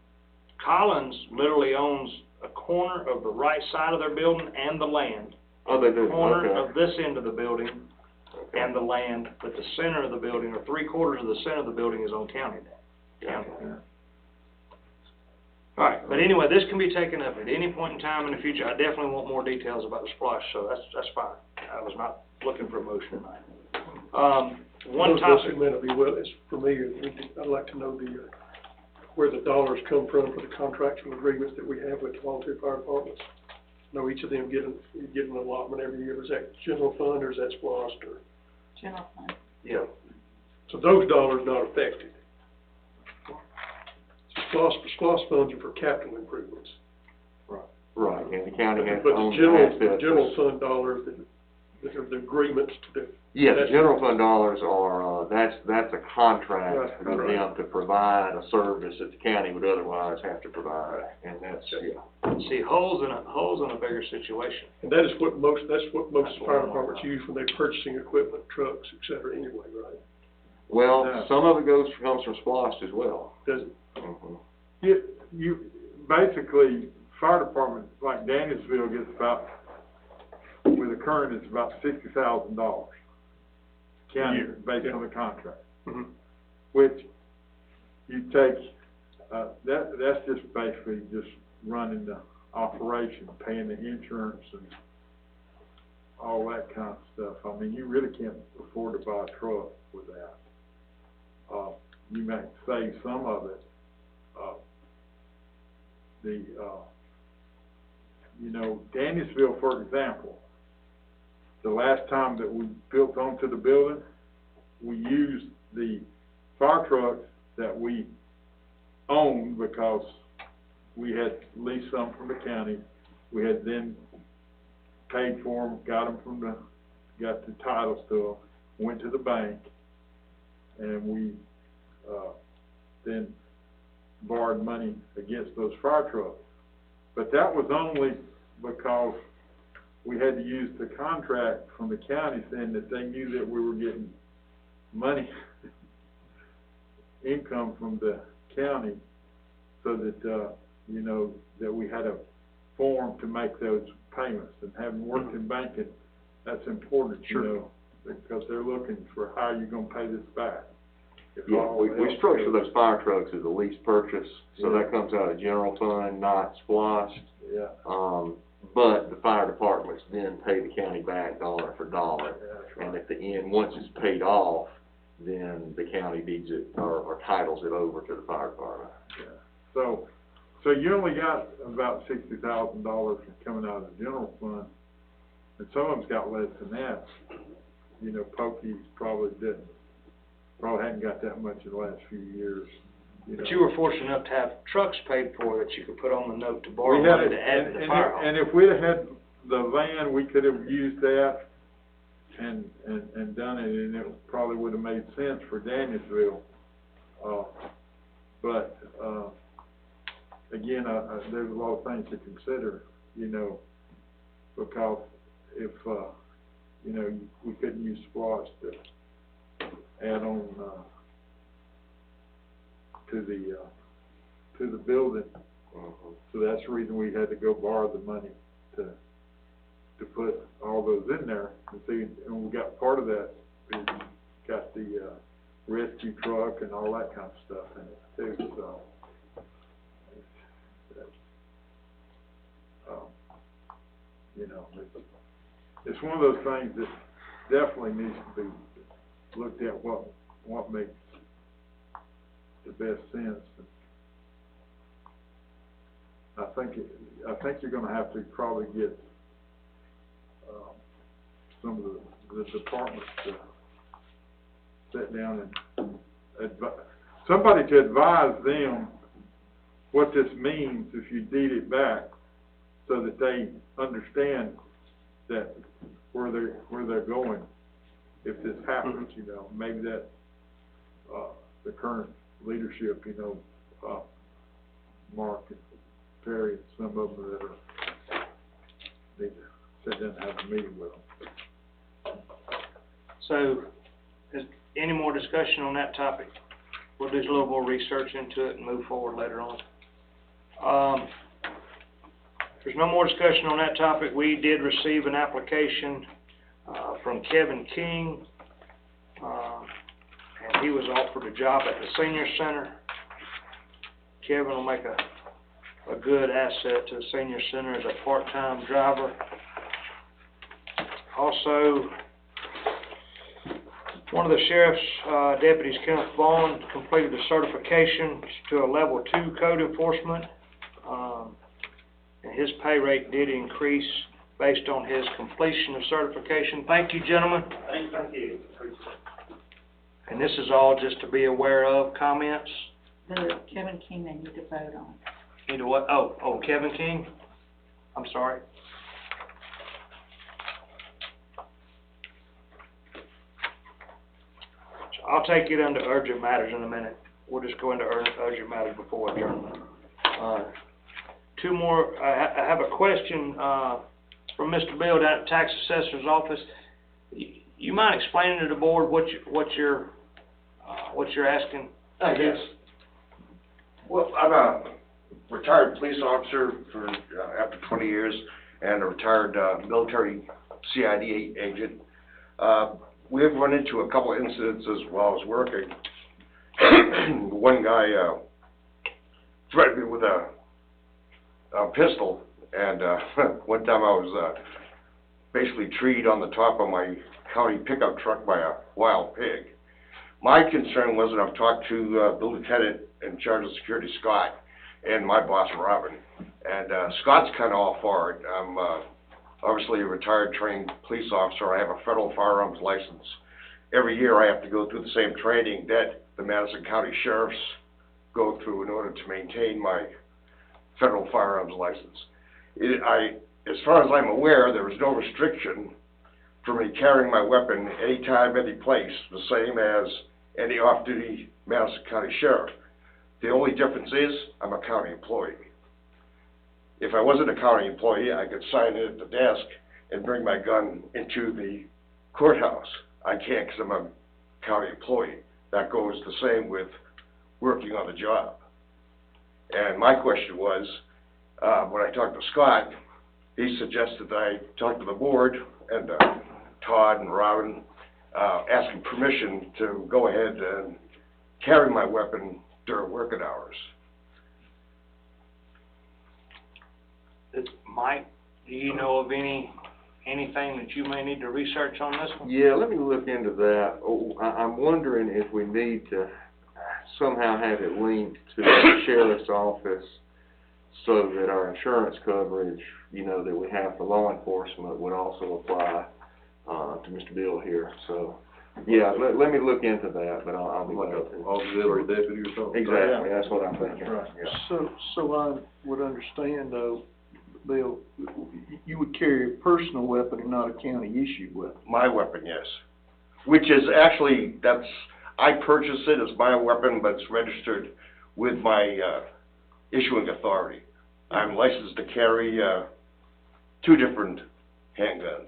S2: Collins literally owns a corner of the right side of their building and the land.
S6: Oh, they do,
S2: Corner
S6: okay.
S2: of this end of the building and the land, but the center of the building, or 3/4 of the center of the building is on county land. County. All right, but anyway, this can be taken up at any point in time in the future. I definitely want more details about the splash, so that's fine. I was not looking for a motion tonight. One
S5: Those
S2: topic,
S5: men will be, well, it's for me, I'd like to know where the dollars come from for the contractual agreements that we have with the volunteer fire departments. I know each of them getting an allotment every year. Is that general fund or is that SPOS or?
S4: General fund.
S2: yeah,
S5: So those dollars not affected. SPOS funds are for capital improvements.
S6: Right, and the county has to
S5: But
S6: own
S5: the
S6: the assets.
S5: general fund dollars that are the agreements to the.
S6: Yeah, the general fund dollars are, that's a contract
S5: Right,
S6: with
S5: right.
S6: them to provide a service that the county would otherwise have to provide, and that's, yeah.
S2: see, holes in a bigger situation.
S5: And that's what most
S2: That's
S5: fire
S2: what I'm
S5: departments
S2: about.
S5: use when they're purchasing equipment, trucks, et cetera, anyway, right?
S6: Well,
S8: Yeah.
S6: some of it comes from SPOS as well.
S5: Does it?
S6: Mhm.
S8: you basically, fire department, like Danielsville gets about, with the current, it's about $60,000. County,
S5: Year,
S8: based
S5: yeah.
S8: on the contract.
S5: Mhm.
S8: Which you take, that's just basically just running the operation, paying the insurance and all that kind of stuff. I mean, you really can't afford to buy a truck with that. You might save some of it. You know, Danielsville, for example, the last time that we built onto the building, we used the fire trucks that we owned because we had leased some from the county. We had then paid for them, got the titles to them, went to the bank, and we then borrowed money against those fire trucks. But that was only because we had to use the contract from the county saying that they knew that we were getting money, income from the county, so that, you know, that we had a form to make those payments. And having worked in banking, that's important, you know, because they're looking for how you're gonna pay this back.
S6: Yeah, we structure those fire trucks as a lease purchase, so that comes out of general fund, not splashed.
S8: Yeah.
S6: But the fire departments then pay the county back dollar for dollar. And at the end, once it's paid off, then the county deeds it or titles it over to the fire department.
S8: Yeah. So you only got about $60,000 coming out of the general fund, and some of them's got less than that. You know, Pokey probably hadn't got that much in the last few years.
S2: But you were fortunate enough to have trucks paid for that you could put on the note to borrow money to add to the fire hall.
S8: And if we'd have had the van, we could have used that and done it, and it probably would have made sense for Danielsville. But again, there's a lot of things to consider, you know, because if, you know, we couldn't use SPLOST to add on to the building. So that's the reason we had to go borrow the money to put all those in there. And see, and we got part of that. We got the rescue truck and all that kind of stuff in it too. So you know, it's one of those things that definitely needs to be looked at. What makes the best sense. I think you're going to have to probably get some of the departments to sit down and somebody to advise them what this means if you deed it back, so that they understand that where they're going if this happens. You know, maybe that the current leadership, you know, Mark and Perry and some of them that are need to sit down and have a meeting with them.
S2: So, is any more discussion on that topic? We'll do a little more research into it and move forward later on. If there's no more discussion on that topic, we did receive an application from Kevin King, and he was offered a job at the senior center. Kevin will make a good asset to the senior center as a part-time driver. Also, one of the sheriff's deputies, Kenneth Vaughn, completed a certification to a level 2 code enforcement, and his pay rate did increase based on his completion of certification. Thank you, gentlemen.
S11: Thank you.
S2: And this is all just to be aware of. Comments?
S4: The Kevin King they need to vote on.
S2: Need to what? Oh, Kevin King? I'm sorry. So I'll take it under urgent matters in a minute. We'll just go into urgent matters before adjournment. Two more. I have a question from Mr. Bill down at the Tax Assessor's Office. You mind explaining to the board what you're asking?
S13: Yes. Well, I'm a retired police officer for after 20 years, and a retired military CID agent. We have run into a couple incidences while I was working. One guy threatened me with a pistol, and one time I was basically treed on the top of my county pickup truck by a wild pig. My concern was that I've talked to the lieutenant in charge of security, Scott, and my boss, Robin, and Scott's kind of all for it. I'm obviously a retired trained police officer. I have a federal firearms license. Every year I have to go through the same training that the Madison County Sheriffs go through in order to maintain my federal firearms license. As far as I'm aware, there is no restriction for me carrying my weapon anytime, any place, the same as any off-duty Madison County Sheriff. The only difference is I'm a county employee. If I wasn't a county employee, I could sign in at the desk and bring my gun into the courthouse. I can't because I'm a county employee. That goes the same with working on the job. And my question was, when I talked to Scott, he suggested that I talk to the board and Todd and Robin, asking permission to go ahead and carry my weapon during working hours.
S2: Mike, do you know of anything that you may need to research on this one?
S6: Yeah, let me look into that. Oh, I'm wondering if we need to somehow have it linked to the sheriff's office so that our insurance coverage, you know, that we have for law enforcement would also apply to Mr. Bill here. So, yeah, let me look into that, but I'll be
S3: Like
S6: glad
S3: an
S6: to.
S3: auxiliary deputy or something?
S6: Exactly, that's what I'm thinking.
S8: Right.
S6: Yeah.
S7: So I would understand though, Bill, you would carry a personal weapon and not a county issued weapon.
S13: My weapon, yes. Which is actually, I purchased it as my weapon, but it's registered with my issuing authority. I'm licensed to carry 2 different handguns,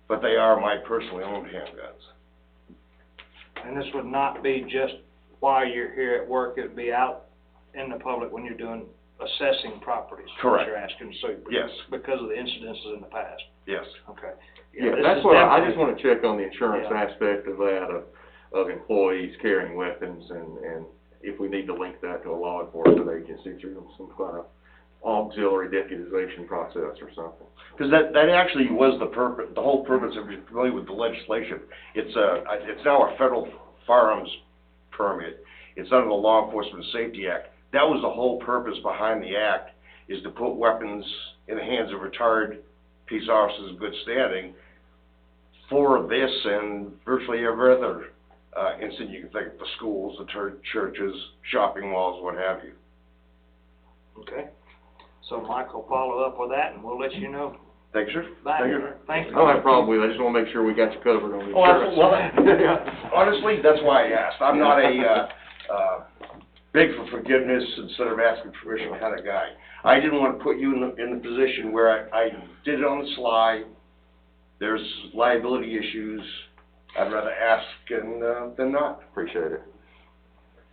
S13: but they are my personally owned handguns.
S2: And this would not be just while you're here at work, it would be out in the public when you're doing assessing properties.
S13: Correct.
S2: You're asking, so.
S13: Yes.
S2: Because of the incidences in the past.
S13: Yes.
S2: Okay.
S6: Yeah,
S2: this
S6: that's
S2: is
S6: what I
S2: definitely-
S6: just want to check on the insurance
S2: Yeah.
S6: aspect of that, of employees carrying weapons, and if we need to link that to a law enforcement agency through some kind of auxiliary deputization process or something.
S13: Because that actually was the purpose, the whole purpose, if you're familiar with the legislation. It's now a federal firearms permit. It's under the Law Enforcement Safety Act. That was the whole purpose behind the act, is to put weapons in the hands of retired peace officers of good standing for this and virtually every other incident you can think of, the schools, the churches, shopping malls, what have you.
S2: Okay. So Mike will follow up with that and we'll let you know.
S13: Thank you, sir.
S2: Back.
S13: Thank you.
S2: Thank you.
S6: I don't have a problem with it, I just want to make sure we got you covered on the
S13: Oh,
S6: insurance.
S13: well, honestly, that's why I asked. I'm not a beg for forgiveness instead of asking permission kind of guy. I didn't want to put you in the position where I did it on the sly. There's liability issues. I'd rather ask than not.
S6: Appreciate it.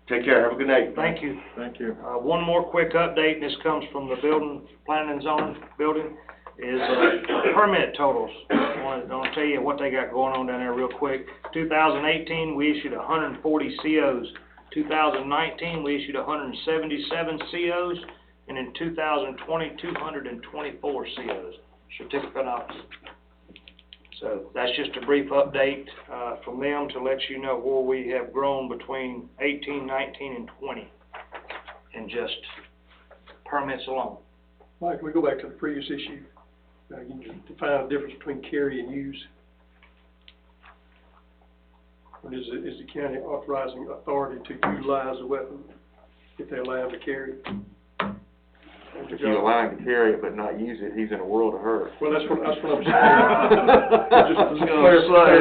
S13: Take care. Have a good night.
S2: Thank you.
S8: Thank you.
S2: One more quick update, and this comes from the building, planning and zoning building, is permit totals. I want to tell you what they got going on down there real quick. 2018, we issued 140 COs. 2019, we issued 177 COs, and in 2020, 224 COs, certificate of occupancy. So that's just a brief update from them to let you know where we have grown between 18, 19, and 20 in just permits alone.
S5: Mike, can we go back to the previous issue? You define the difference between carry and use. And is the county authorizing authority to utilize a weapon if they allow him to carry?
S6: If you allow him to carry it but not use it, he's in a world of hurt.
S5: Well, that's what I'm saying.
S7: Just to clarify,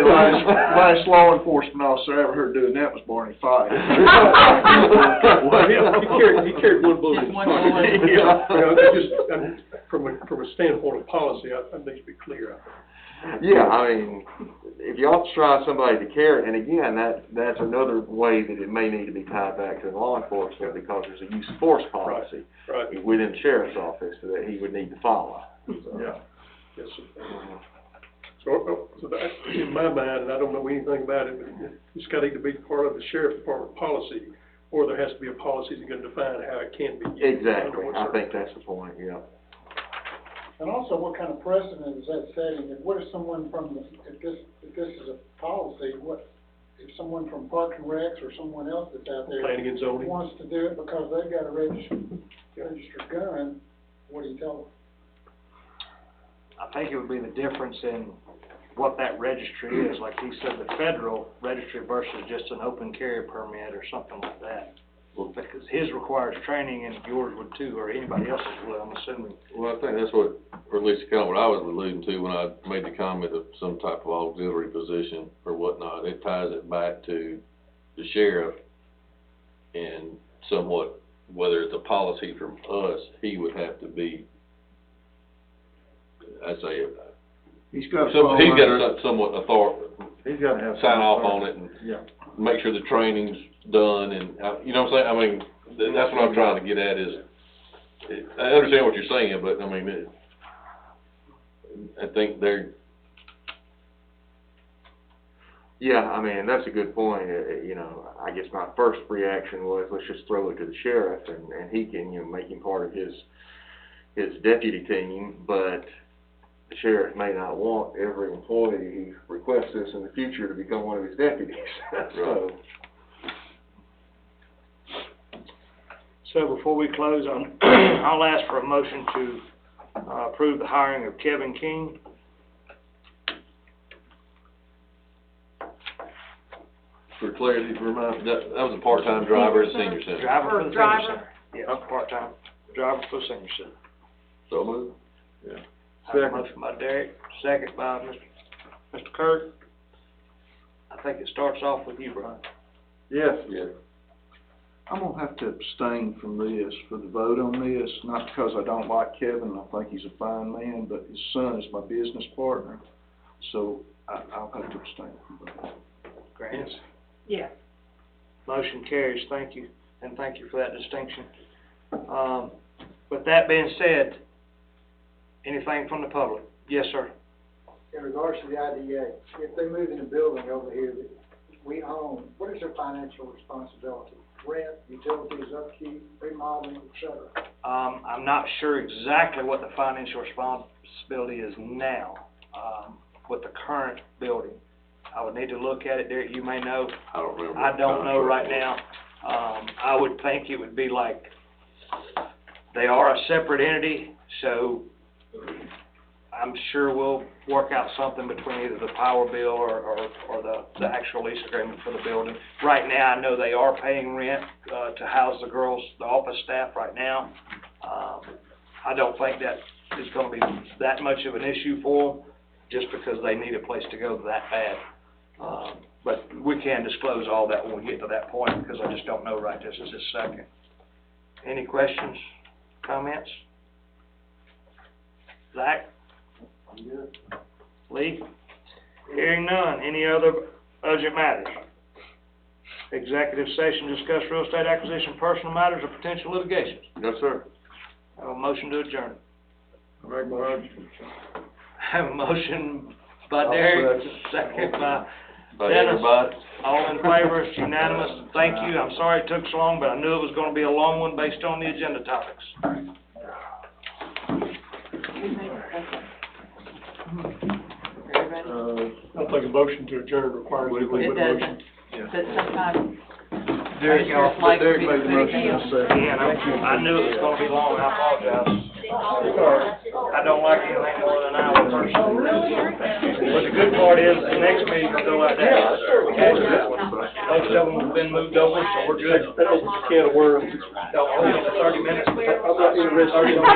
S7: last law enforcement officer I ever heard doing that was Barney Fife.
S5: He carried one bullet.
S4: Just one bullet.
S5: Yeah. You know, just, from a standpoint of policy, I think to be clear.
S6: Yeah, I mean, if you authorize somebody to carry it, and again, that's another way that it may need to be tied back to law enforcement, because there's a use of force policy
S5: Right.
S6: within the sheriff's office that he would need to follow. So,
S5: Yeah. Yes, sir. So that, in my mind, and I don't know anything about it, but it's got to either be part of the sheriff's department policy, or there has to be a policy that's going to define how it can be used.
S6: Exactly, I think that's the point, yeah.
S9: And also, what kind of precedent is that setting? What if someone from the, if this is a policy, if someone from Parks and Recs or someone else that's out there
S5: Planning and zoning.
S9: wants to do it because they've got a registered gun, what do you tell them?
S2: I think it would be the difference in what that registry is, like he said, the federal registry versus just an open carry permit or something like that. Because his requires training and yours would too, or anybody else's would, I'm assuming.
S3: Well, I think that's what, or at least kind of what I was alluding to when I made the comment of some type of auxiliary position or whatnot. It ties it back to the sheriff and somewhat, whether it's a policy from us, he would have to be, I'd say,
S7: He's got
S3: he's got a somewhat authority,
S8: He's gotta have.
S3: sign off on it and
S8: Yeah.
S3: make sure the training's done and, you know what I'm saying? I mean, that's what I'm trying to get at is, I understand what you're saying, but I mean, I think they're.
S6: Yeah, I mean, that's a good point. You know, I guess my first reaction was, let's just throw it to the sheriff and he can, you know, make him part of his deputy team, but the sheriff may not want every employee who requests this in the future to become one of his deputies. So.
S2: So before we close, I'll ask for a motion to approve the hiring of Kevin King.
S3: For clarity, remind, that was a part-time driver at the senior center.
S2: Driver for the senior
S10: Driver.
S2: center. Yeah, part-time, driver for the senior center.
S3: So moved.
S8: Yeah.
S2: I have a
S8: Second.
S2: motion by Derek, second by Mr. Kirk. I think it starts off with you, Brian.
S8: Yes.
S3: Yeah.
S7: I'm gonna have to abstain from this, for the vote on this, not because I don't like Kevin, I think he's a fine man, but his son is my business partner, so I'll have to abstain from that.
S2: Grant?
S10: Yes.
S2: Motion carries, thank you, and thank you for that distinction. With that being said, anything from the public? Yes, sir.
S9: In regards to the IDA, if they move in a building over here that we own, what is their financial responsibility? Rent, utilities, upkeep, remodeling, et cetera?
S2: I'm not sure exactly what the financial responsibility is now, with the current building. I would need to look at it, Derek, you may know.
S3: I don't remember.
S2: I don't know right now. I would think it would be like, they are a separate entity, so I'm sure we'll work out something between either the power bill or the actual lease agreement for the building. Right now, I know they are paying rent, to house the girls, the office staff right now. I don't think that is gonna be that much of an issue for them, just because they need a place to go that bad. But we can disclose all that when we get to that point, because I just don't know right this second. Any questions, comments? Zach?
S5: I'm good.
S2: Lee? Hearing none. Any other urgent matters? Executive session, discuss real estate acquisition, personal matters, or potential litigations.
S6: Yes, sir.
S2: Have a motion to adjourn.
S8: I make a motion.
S2: Have a motion by Derek, second by Dennis.
S3: Everybody.
S2: All in favor, it's unanimous. Thank you. I'm sorry it took so long, but I knew it was gonna be a long one based on the agenda topics.
S4: Everybody?
S5: I think a motion to adjourn requires.
S4: It doesn't, but sometimes
S8: Derek,
S4: commissioners like
S8: Derek
S4: me to
S8: made the
S4: put it
S8: motion,
S4: in.
S8: I second.
S2: Again, I knew it was gonna be long, I apologize. I don't like anything more than an hour personally. But the good part is, the next meeting will go out there. Most of them have been moved over, so we're good.
S5: That opens a can of worms.
S2: Don't hold it to 30 minutes.
S5: I'm not interested.
S2: 30 minutes.